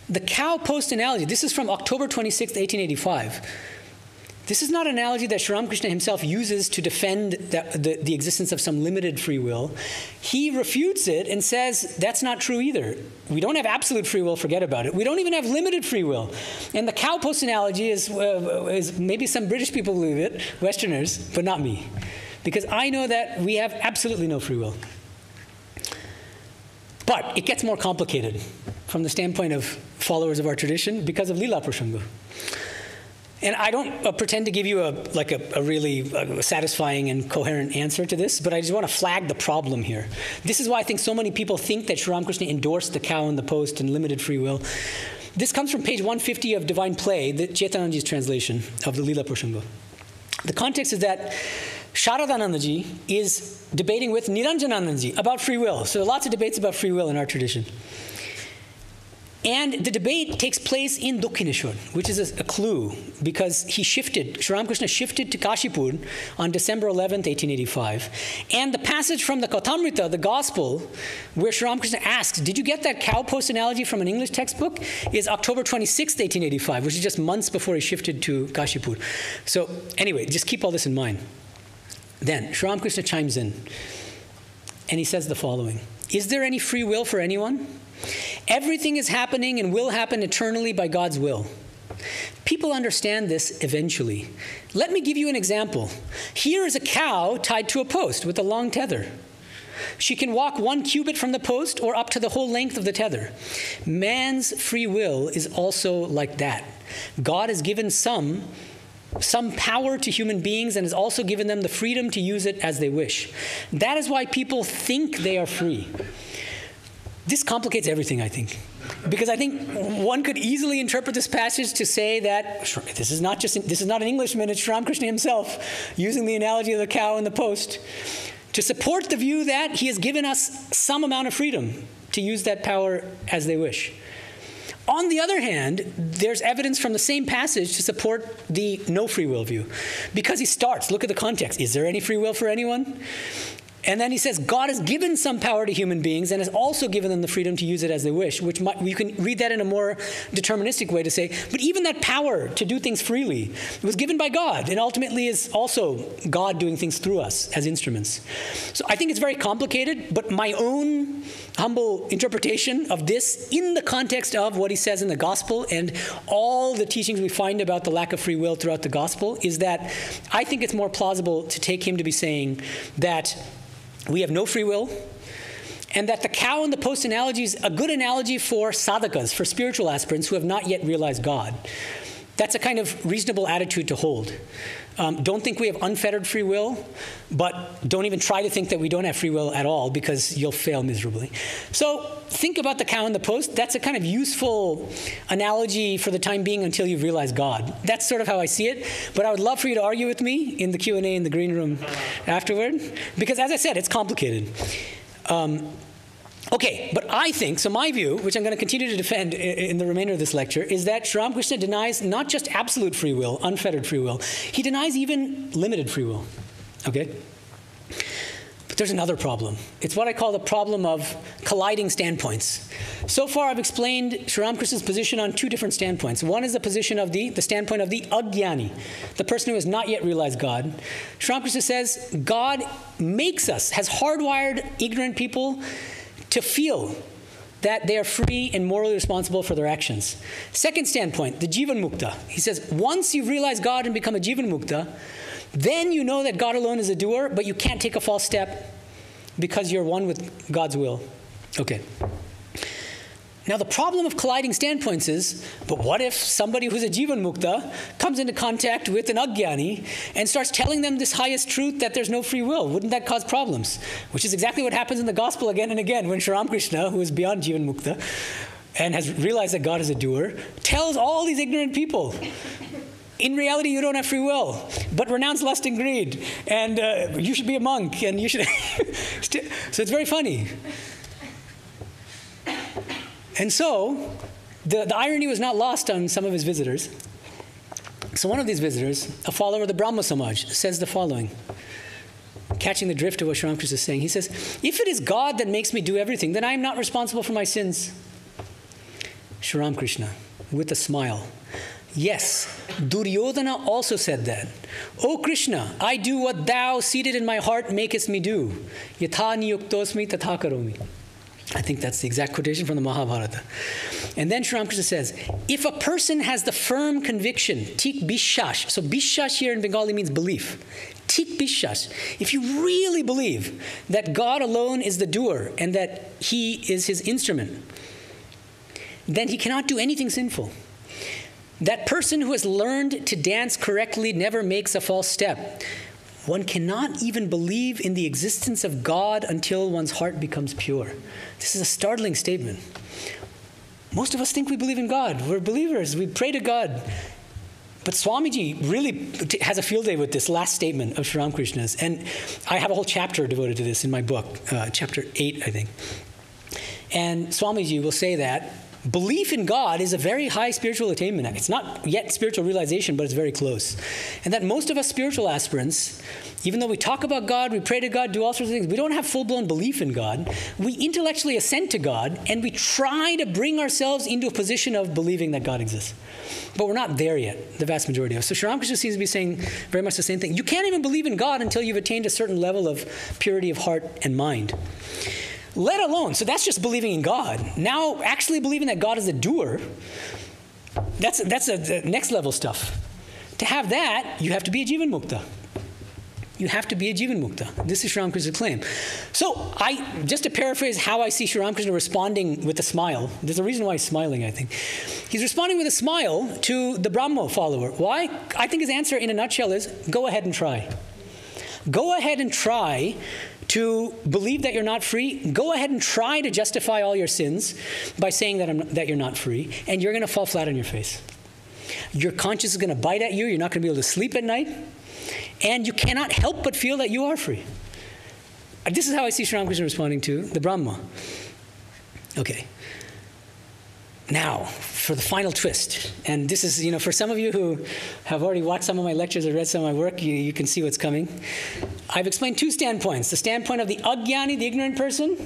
A: the cow post analogy, this is from October 26, 1885. This is not an analogy that Sri Ramakrishna himself uses to defend the existence of some limited free will. He refutes it and says that's not true either. We don't have absolute free will, forget about it. We don't even have limited free will. And the cow post analogy is maybe some British people believe it, Westerners, but not me. Because I know that we have absolutely no free will. But it gets more complicated from the standpoint of followers of our tradition because of Lila Prasanga. And I don't pretend to give you a really satisfying and coherent answer to this, but I just want to flag the problem here. This is why I think so many people think that Sri Ramakrishna endorsed the cow and the post and limited free will. This comes from page 150 of Divine Play, the Chaitanandaji's translation of the Lila Prasanga. The context is that Sharadanandaji is debating with Niranjanandaji about free will. So there are lots of debates about free will in our tradition. And the debate takes place in Dakshineshwar, which is a clue, because Sri Ramakrishna shifted to Kashipur on December 11th, 1885. And the passage from the Kautamrita, the Gospel, where Sri Ramakrishna asks, did you get that cow post analogy from an English textbook, is October 26th, 1885, which is just months before he shifted to Kashipur. So anyway, just keep all this in mind. Then Sri Ramakrishna chimes in, and he says the following, is there any free will for anyone? Everything is happening and will happen eternally by God's will. People understand this eventually. Let me give you an example. Here is a cow tied to a post with a long tether. She can walk 1 cubit from the post or up to the whole length of the tether. Man's free will is also like that. God has given some power to human beings and has also given them the freedom to use it as they wish. That is why people think they are free. This complicates everything, I think, because I think one could easily interpret this passage to say that this is not an Englishman, it's Sri Ramakrishna himself using the analogy of the cow and the post to support the view that he has given us some amount of freedom to use that power as they wish. On the other hand, there's evidence from the same passage to support the no free will view, because he starts, look at the context, is there any free will for anyone? And then he says, God has given some power to human beings and has also given them the freedom to use it as they wish, which you can read that in a more deterministic way to say, but even that power to do things freely was given by God and ultimately is also God doing things through us as instruments. So I think it's very complicated, but my own humble interpretation of this in the context of what he says in the gospel and all the teachings we find about the lack of free will throughout the gospel is that I think it's more plausible to take him to be saying that we have no free will, and that the cow and the post analogy is a good analogy for sadhakas, for spiritual aspirants who have not yet realized God. That's a kind of reasonable attitude to hold. Don't think we have unfettered free will, but don't even try to think that we don't have free will at all, because you'll fail miserably. So think about the cow and the post. That's a kind of useful analogy for the time being until you've realized God. That's sort of how I see it. But I would love for you to argue with me in the Q&A in the green room afterward, because as I said, it's complicated. Okay, but I think, so my view, which I'm going to continue to defend in the remainder of this lecture, is that Sri Ramakrishna denies not just absolute free will, unfettered free will, he denies even limited free will, okay? But there's another problem. It's what I call the problem of colliding standpoints. So far I've explained Sri Ramakrishna's position on 2 different standpoints. One is the position of the standpoint of the ajnani, the person who has not yet realized God. Sri Ramakrishna says God makes us, has hardwired ignorant people to feel that they are free and morally responsible for their actions. Second standpoint, the Jivan Mukta. He says, once you realize God and become a Jivan Mukta, then you know that God alone is a doer, but you can't take a false step because you're one with God's will. Okay. Now, the problem of colliding standpoints is, but what if somebody who's a Jivan Mukta comes into contact with an Ajnani and starts telling them this highest truth that there's no free will? Wouldn't that cause problems? Which is exactly what happens in the gospel again and again when Sri Ramakrishna, who is beyond Jivan Mukta and has realized that God is a doer, tells all these ignorant people, in reality, you don't have free will, but renounce lust and greed, and you should be a monk, and you should... So it's very funny. And so, the irony was not lost on some of his visitors. So one of these visitors, a follower of the Brahma Samaj, says the following, catching the drift of what Sri Ramakrishna is saying. He says, if it is God that makes me do everything, then I am not responsible for my sins. Sri Ramakrishna, with a smile, yes, Duryodhana also said that. O Krishna, I do what thou, seated in my heart, makest me do. Yatha niyuktosmi tatha karomi. I think that's the exact quotation from the Mahabharata. And then Sri Ramakrishna says, if a person has the firm conviction, tik bishash, so bishash here in Bengali means belief. Tik bishash, if you really believe that God alone is the doer and that he is his instrument, then he cannot do anything sinful. That person who has learned to dance correctly never makes a false step. One cannot even believe in the existence of God until one's heart becomes pure. This is a startling statement. Most of us think we believe in God. We're believers. We pray to God. But Swamiji really has a field day with this last statement of Sri Ramakrishna's. And I have a whole chapter devoted to this in my book, chapter 8, I think. And Swamiji will say that belief in God is a very high spiritual attainment. It's not yet spiritual realization, but it's very close. And that most of us spiritual aspirants, even though we talk about God, we pray to God, do all sorts of things, we don't have full-blown belief in God. We intellectually assent to God, and we try to bring ourselves into a position of believing that God exists. But we're not there yet, the vast majority of us. So Sri Ramakrishna seems to be saying very much the same thing. You can't even believe in God until you've attained a certain level of purity of heart and mind. Let alone, so that's just believing in God. Now, actually believing that God is a doer, that's the next level stuff. To have that, you have to be a Jivan Mukta. You have to be a Jivan Mukta. This is Sri Ramakrishna's claim. So, just to paraphrase how I see Sri Ramakrishna responding with a smile, there's a reason why he's smiling, I think. He's responding with a smile to the Brahmo follower. Why? I think his answer in a nutshell is, go ahead and try. Go ahead and try to believe that you're not free. Go ahead and try to justify all your sins by saying that you're not free, and you're going to fall flat on your face. Your conscience is going to bite at you. You're not going to be able to sleep at night, and you cannot help but feel that you are free. This is how I see Sri Ramakrishna responding to the Brahma. Okay. Now, for the final twist, and this is, for some of you who have already watched some of my lectures or read some of my work, you can see what's coming. I've explained two standpoints. The standpoint of the Ajnani, the ignorant person,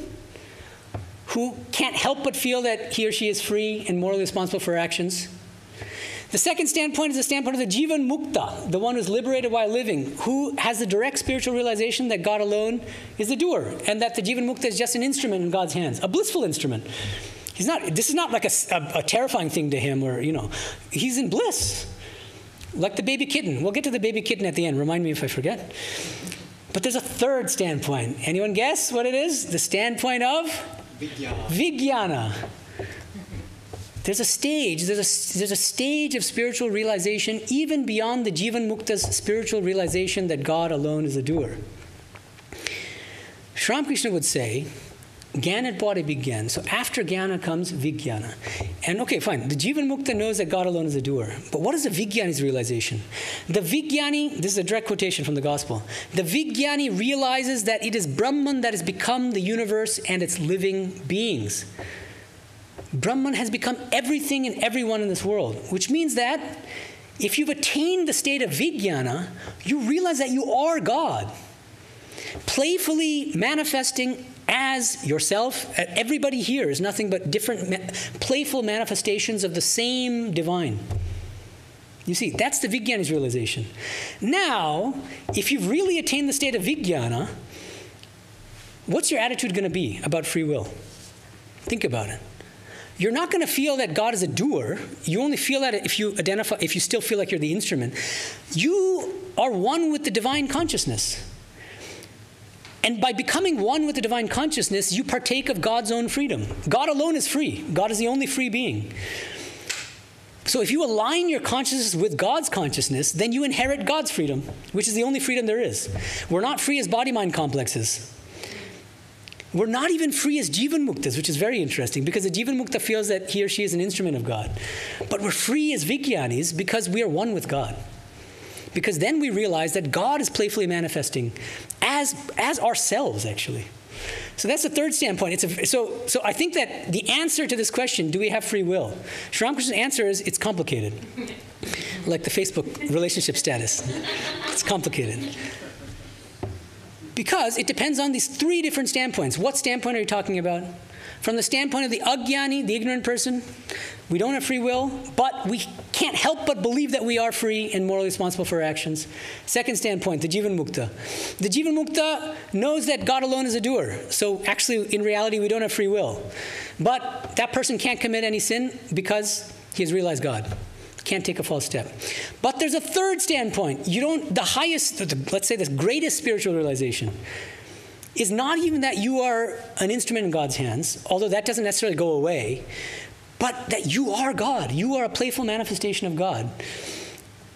A: who can't help but feel that he or she is free and morally responsible for her actions. The second standpoint is the standpoint of the Jivan Mukta, the one who's liberated while living, who has the direct spiritual realization that God alone is the doer, and that the Jivan Mukta is just an instrument in God's hands, a blissful instrument. This is not like a terrifying thing to him, or, he's in bliss. Like the baby kitten. We'll get to the baby kitten at the end. Remind me if I forget. But there's a third standpoint. Anyone guess what it is? The standpoint of? Vijnana. There's a stage of spiritual realization even beyond the Jivan Mukta's spiritual realization that God alone is a doer. Sri Ramakrishna would say, Jnana Bhadi Vigyan. So after Jnana comes Vijnana. And okay, fine. The Jivan Mukta knows that God alone is a doer. But what is the Vijnani's realization? The Vijnani, this is a direct quotation from the Gospel. The Vijnani realizes that it is Brahman that has become the universe and its living beings. Brahman has become everything and everyone in this world, which means that if you've attained the state of Vijnana, you realize that you are God, playfully manifesting as yourself. Everybody here is nothing but different playful manifestations of the same divine. You see, that's the Vijnani's realization. Now, if you've really attained the state of Vijnana, what's your attitude going to be about free will? Think about it. You're not going to feel that God is a doer. You only feel that if you still feel like you're the instrument. You are one with the divine consciousness. And by becoming one with the divine consciousness, you partake of God's own freedom. God alone is free. God is the only free being. So if you align your consciousness with God's consciousness, then you inherit God's freedom, which is the only freedom there is. We're not free as body-mind complexes. We're not even free as Jivan Muktas, which is very interesting, because the Jivan Mukta feels that he or she is an instrument of God. But we're free as Vijnanis because we are one with God. Because then we realize that God is playfully manifesting as ourselves, actually. So that's the third standpoint. So I think that the answer to this question, do we have free will? Sri Ramakrishna's answer is, it's complicated. Like the Facebook relationship status. It's complicated. Because it depends on these three different standpoints. What standpoint are you talking about? From the standpoint of the ajnani, the ignorant person, we don't have free will, but we can't help but believe that we are free and morally responsible for our actions. Second standpoint, the Jivan Mukta. The Jivan Mukta knows that God alone is a doer. So actually, in reality, we don't have free will. But that person can't commit any sin because he has realized God. Can't take a false step. But there's a third standpoint. The highest, let's say the greatest spiritual realization is not even that you are an instrument in God's hands, although that doesn't necessarily go away, but that you are God. You are a playful manifestation of God.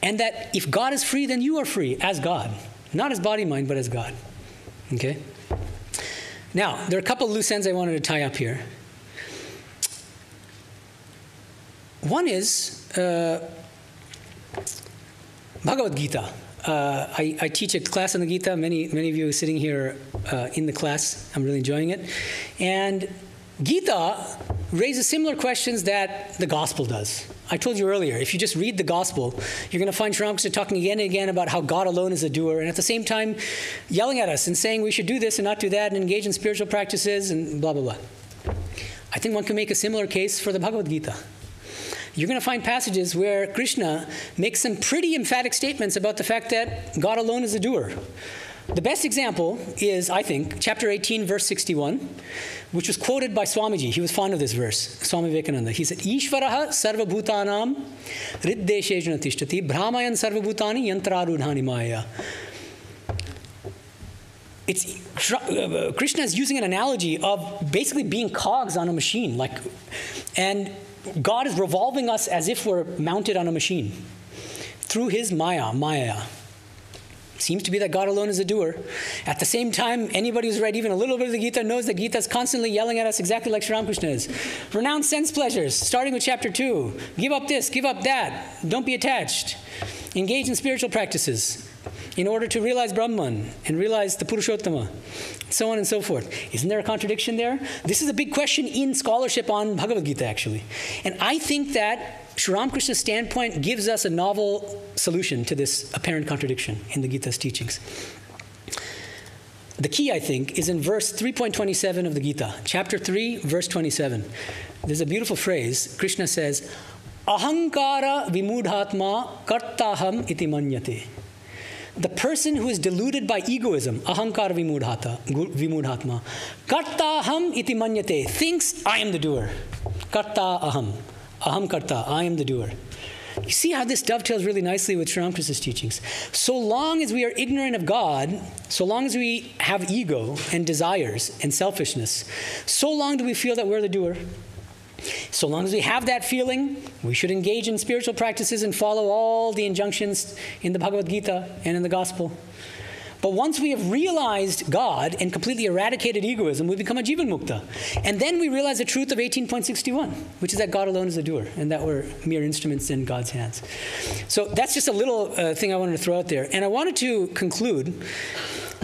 A: And that if God is free, then you are free as God. Not as body-mind, but as God. Okay? Now, there are a couple of loose ends I wanted to tie up here. One is Bhagavad Gita. I teach a class on the Gita. Many of you are sitting here in the class. I'm really enjoying it. And Gita raises similar questions that the Gospel does. I told you earlier, if you just read the Gospel, you're going to find Sri Ramakrishna talking again and again about how God alone is a doer, and at the same time yelling at us and saying we should do this and not do that and engage in spiritual practices and blah, blah, blah. I think one can make a similar case for the Bhagavad Gita. You're going to find passages where Krishna makes some pretty emphatic statements about the fact that God alone is a doer. The best example is, I think, chapter 18, verse 61, which was quoted by Swamiji. He was fond of this verse, Swami Vivekananda. He said, Ishvaraha sarva bhutanam riddeshejana tishtati brahmayan sarva bhutani yantrarudhani maya. Krishna is using an analogy of basically being cogs on a machine, and God is revolving us as if we're mounted on a machine through his maya. Seems to be that God alone is a doer. At the same time, anybody who's read even a little bit of the Gita knows that Gita is constantly yelling at us exactly like Sri Ramakrishna is. Renounce sense pleasures, starting with chapter 2. Give up this, give up that. Don't be attached. Engage in spiritual practices in order to realize Brahman and realize the Purushottama, so on and so forth. Isn't there a contradiction there? This is a big question in scholarship on Bhagavad Gita, actually. And I think that Sri Ramakrishna's standpoint gives us a novel solution to this apparent contradiction in the Gita's teachings. The key, I think, is in verse 3.27 of the Gita, chapter 3, verse 27. There's a beautiful phrase. Krishna says, Ahankara vimudhatma kartaham iti manyate. The person who is deluded by egoism, ahankara vimudhatma, kartaham iti manyate, thinks I am the doer. Karta aham karta, I am the doer. You see how this dovetails really nicely with Sri Ramakrishna's teachings. So long as we are ignorant of God, so long as we have ego and desires and selfishness, so long do we feel that we're the doer. So long as we have that feeling, we should engage in spiritual practices and follow all the injunctions in the Bhagavad Gita and in the Gospel. But once we have realized God and completely eradicated egoism, we become a Jivan Mukta. And then we realize the truth of 18.61, which is that God alone is the doer and that we're mere instruments in God's hands. So that's just a little thing I wanted to throw out there. And I wanted to conclude,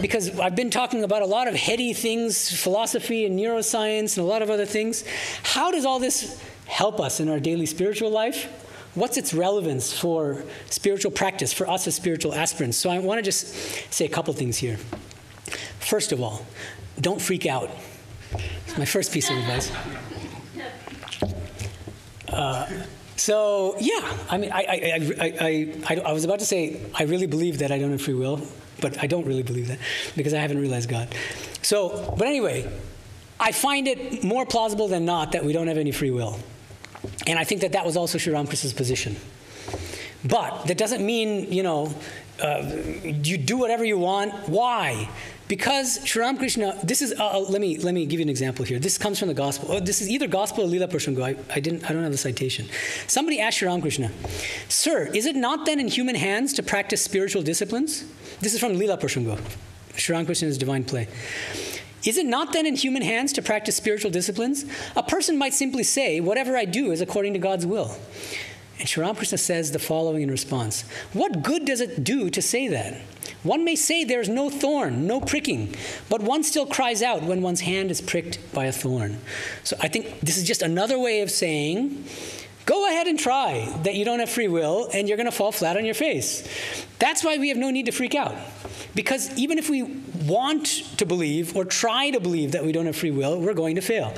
A: because I've been talking about a lot of heady things, philosophy and neuroscience and a lot of other things. How does all this help us in our daily spiritual life? What's its relevance for spiritual practice, for us as spiritual aspirants? So I want to just say a couple things here. First of all, don't freak out. It's my first piece of advice. So yeah, I mean, I was about to say I really believe that I don't have free will, but I don't really believe that because I haven't realized God. So, but anyway, I find it more plausible than not that we don't have any free will. And I think that that was also Sri Ramakrishna's position. But that doesn't mean, you do whatever you want. Why? Because Sri Ramakrishna, this is, let me give you an example here. This comes from the Gospel. Oh, this is either Gospel or Leela Prasanga. I don't have the citation. Somebody asked Sri Ramakrishna, "Sir, is it not then in human hands to practice spiritual disciplines?" This is from Leela Prasanga, Sri Ramakrishna's divine play. "Is it not then in human hands to practice spiritual disciplines? A person might simply say, whatever I do is according to God's will." And Sri Ramakrishna says the following in response: "What good does it do to say that? One may say there is no thorn, no pricking, but one still cries out when one's hand is pricked by a thorn." So I think this is just another way of saying, go ahead and try that you don't have free will and you're going to fall flat on your face. That's why we have no need to freak out. Because even if we want to believe or try to believe that we don't have free will, we're going to fail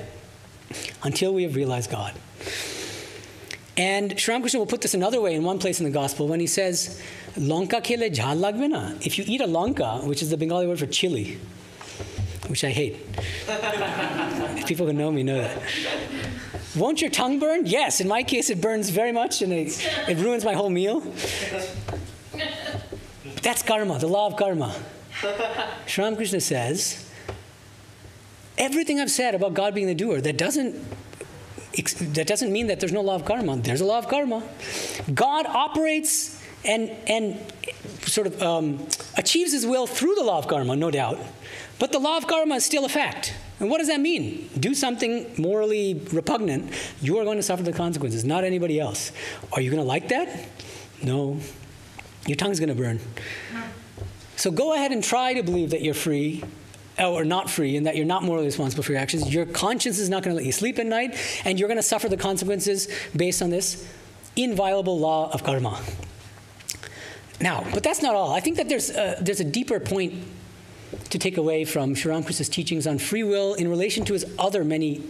A: until we have realized God. And Sri Ramakrishna will put this another way in one place in the Gospel when he says, "Lonka khele jhal lagbe na." If you eat a lonka, which is the Bengali word for chili, which I hate. People who know me know that. Won't your tongue burn? Yes, in my case it burns very much and it ruins my whole meal. That's karma, the law of karma. Sri Ramakrishna says, everything I've said about God being the doer, that doesn't mean that there's no law of karma. There's a law of karma. God operates and sort of achieves his will through the law of karma, no doubt. But the law of karma is still a fact. And what does that mean? Do something morally repugnant, you are going to suffer the consequences, not anybody else. Are you going to like that? No. Your tongue's going to burn. So go ahead and try to believe that you're free or not free and that you're not morally responsible for your actions. Your conscience is not going to let you sleep at night, and you're going to suffer the consequences based on this inviolable law of karma. Now, but that's not all. I think that there's a deeper point to take away from Sri Ramakrishna's teachings on free will in relation to his other many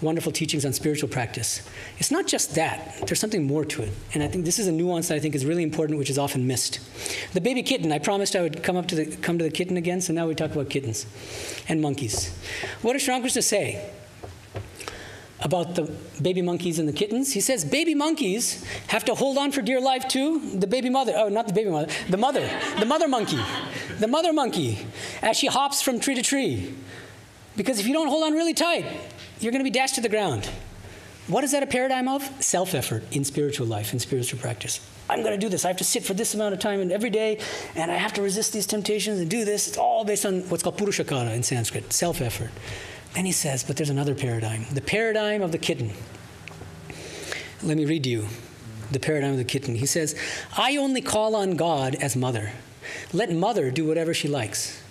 A: wonderful teachings on spiritual practice. It's not just that. There's something more to it. And I think this is a nuance that I think is really important, which is often missed. The baby kitten, I promised I would come to the kitten again, so now we talk about kittens and monkeys. What does Sri Ramakrishna say about the baby monkeys and the kittens? He says baby monkeys have to hold on for dear life to the baby mother. Oh, not the baby mother. The mother monkey. The mother monkey, as she hops from tree to tree. Because if you don't hold on really tight, you're going to be dashed to the ground. What is that a paradigm of? Self-effort in spiritual life, in spiritual practice. I'm going to do this. I have to sit for this amount of time and every day, and I have to resist these temptations and do this. It's all based on what's called purushakara in Sanskrit, self-effort. Then he says, but there's another paradigm, the paradigm of the kitten. Let me read to you the paradigm of the kitten. He says, I only call on God as mother. Let mother do whatever she likes.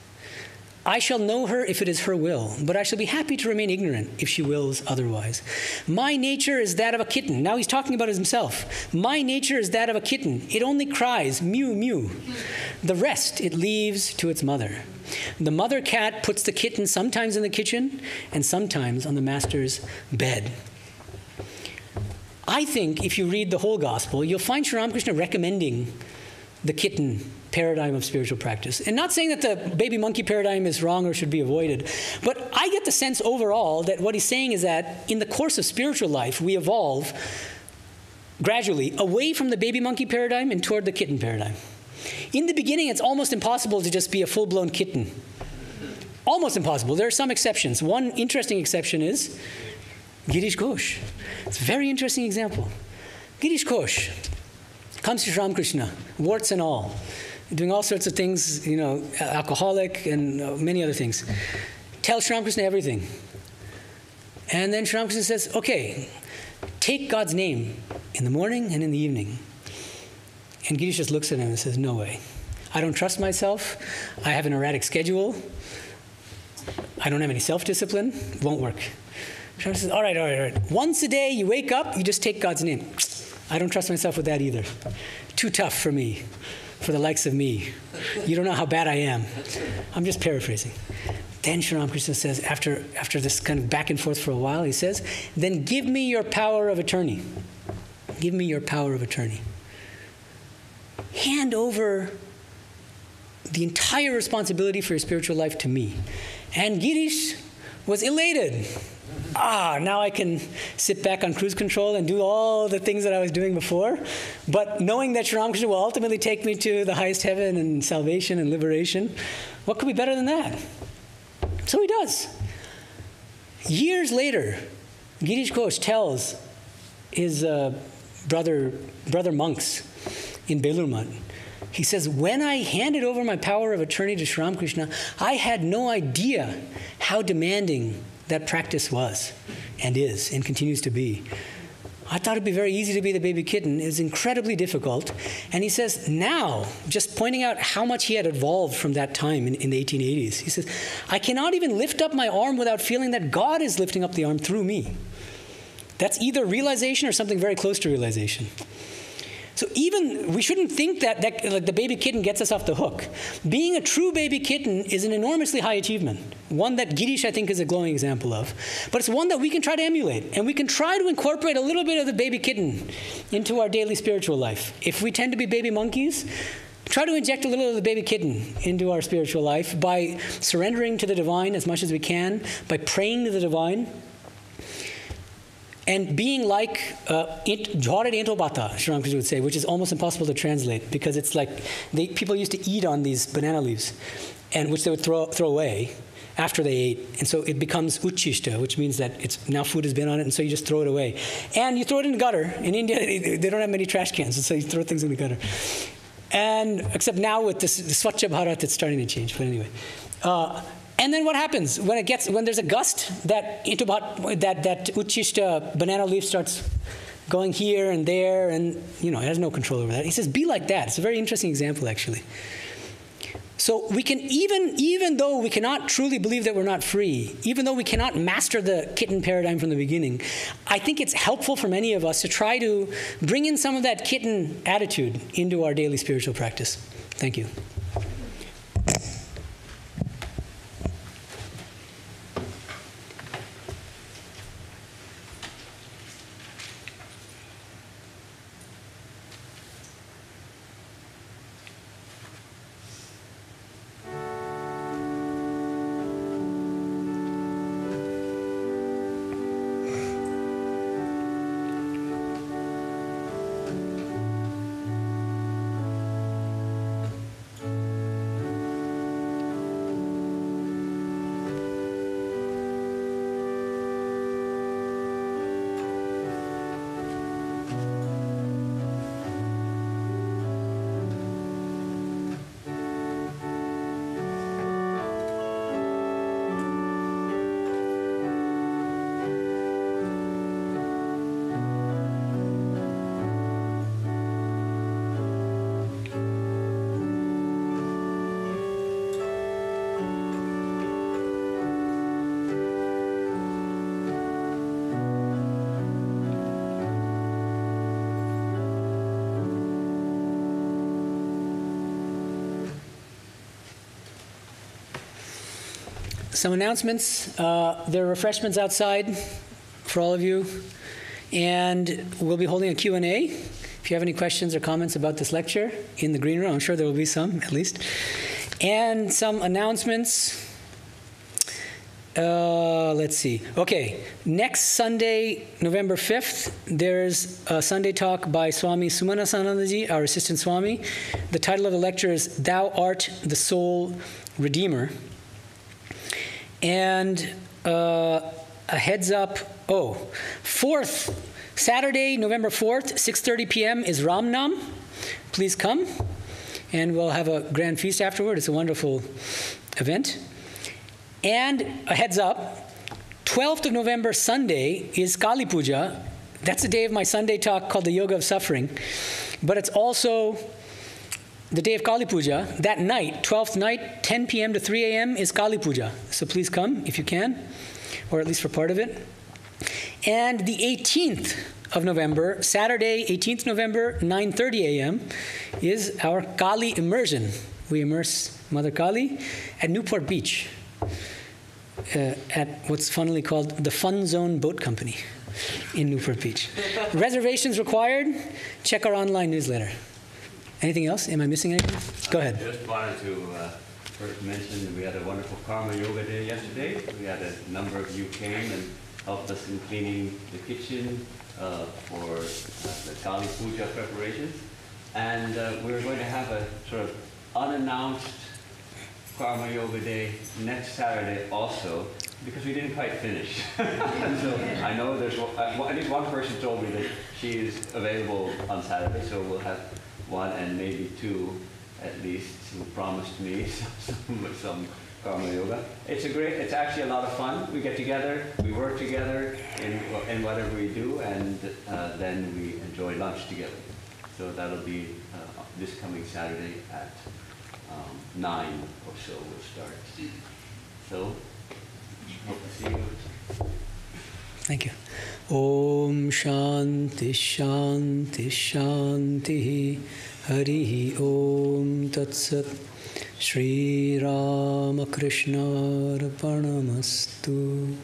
A: I shall know her if it is her will, but I shall be happy to remain ignorant if she wills otherwise. My nature is that of a kitten. Now he's talking about himself. My nature is that of a kitten. It only cries, mew, mew. The rest it leaves to its mother. The mother cat puts the kitten sometimes in the kitchen and sometimes on the master's bed. I think if you read the whole gospel, you'll find Sri Ramakrishna recommending the kitten paradigm of spiritual practice. And not saying that the baby monkey paradigm is wrong or should be avoided, but I get the sense overall that what he's saying is that in the course of spiritual life, we evolve gradually away from the baby monkey paradigm and toward the kitten paradigm. In the beginning, it's almost impossible to just be a full-blown kitten. Almost impossible. There are some exceptions. One interesting exception is Girish Ghosh. It's a very interesting example. Girish Ghosh comes to Sri Ramakrishna, warts and all, doing all sorts of things, alcoholic and many other things. Tells Sri Ramakrishna everything. And then Sri Ramakrishna says, okay, take God's name in the morning and in the evening. And Girish just looks at him and says, no way. I don't trust myself. I have an erratic schedule. I don't have any self-discipline. It won't work. Sri Ramakrishna says, all right. Once a day you wake up, you just take God's name. I don't trust myself with that either. Too tough for me, for the likes of me. You don't know how bad I am. I'm just paraphrasing. Then Sri Ramakrishna says, after this kind of back and forth for a while, he says, then give me your power of attorney. Give me your power of attorney. Hand over the entire responsibility for your spiritual life to me. And Girish was elated. Now I can sit back on cruise control and do all the things that I was doing before. But knowing that Sri Ramakrishna will ultimately take me to the highest heaven and salvation and liberation, What could be better than that? So he does. Years later, Girish Ghosh tells his brother monks in Belur Math, he says, when I handed over my power of attorney to Sri Ramakrishna, I had no idea how demanding that practice was and is and continues to be. I thought it'd be very easy to be the baby kitten. It's incredibly difficult. And he says, now, just pointing out how much he had evolved from that time in the 1880s, he says, I cannot even lift up my arm without feeling that God is lifting up the arm through me. That's either realization or something very close to realization. So even, we shouldn't think that like the baby kitten gets us off the hook. Being a true baby kitten is an enormously high achievement, one that Girish, I think, is a glowing example of. But it's one that we can try to emulate, and we can try to incorporate a little bit of the baby kitten into our daily spiritual life. If we tend to be baby monkeys, try to inject a little of the baby kitten into our spiritual life by surrendering to the divine as much as we can, by praying to the divine, and being like Jhore Entobata, Sri Ramakrishna would say, which is almost impossible to translate because it's like people used to eat on these banana leaves, and which they would throw away after they ate. And so it becomes uchishta, which means that it's now food has been on it, and so you just throw it away. And you throw it in the gutter. In India, they don't have many trash cans, and so you throw things in the gutter. And except now with this Swachha Bharat, it's starting to change. But anyway. And then what happens when there's a gust? That uchishta banana leaf starts going here and there, and it has no control over that. He says, be like that. It's a very interesting example, actually. So we can even though we cannot truly believe that we're not free, even though we cannot master the kitten paradigm from the beginning, I think it's helpful for many of us to try to bring in some of that kitten attitude into our daily spiritual practice. Thank you. Some announcements. There are refreshments outside for all of you. And we'll be holding a Q&A. If you have any questions or comments about this lecture in the green room, I'm sure there will be some, at least. And some announcements. Let's see. Okay, next Sunday, November 5th, there's a Sunday talk by Swami Sumanasanandaji, our assistant Swami. The title of the lecture is Thou Art the Soul Redeemer. And a heads up, Saturday, November 4th, 6:30 p.m. is Ram Nam. Please come, and we'll have a grand feast afterward. It's a wonderful event. And a heads up, 12th of November, Sunday, is Kali Puja. That's the day of my Sunday talk called The Yoga of Suffering. But it's also the day of Kali Puja. That night, 12th night, 10 p.m. to 3 a.m. is Kali Puja. So please come if you can, or at least for part of it. And the 18th of November, Saturday, 18th November, 9:30 a.m. is our Kali immersion. We immerse Mother Kali at Newport Beach at what's funnily called the Fun Zone Boat Company in Newport Beach. Reservations required. Check our online newsletter. Anything else? Am I missing anything? Go ahead.
B: I just wanted to first mention that we had a wonderful Karma Yoga Day yesterday. We had a number of you came and helped us in cleaning the kitchen for the Kali Puja preparations. And we were going to have a sort of unannounced Karma Yoga Day next Saturday also, because we didn't quite finish. So I know there's at least one person told me that she is available on Saturday, so we'll have one and maybe two at least who promised me some Karma Yoga. It's actually a lot of fun. We get together, we work together in whatever we do, and then we enjoy lunch together. So that'll be this coming Saturday at 9 or so we'll start. So, hope to see you.
A: Thank you. Om Shanti Shanti Shanti Hari Om Tat Sat Shri Ramakrishna Arpanamastu.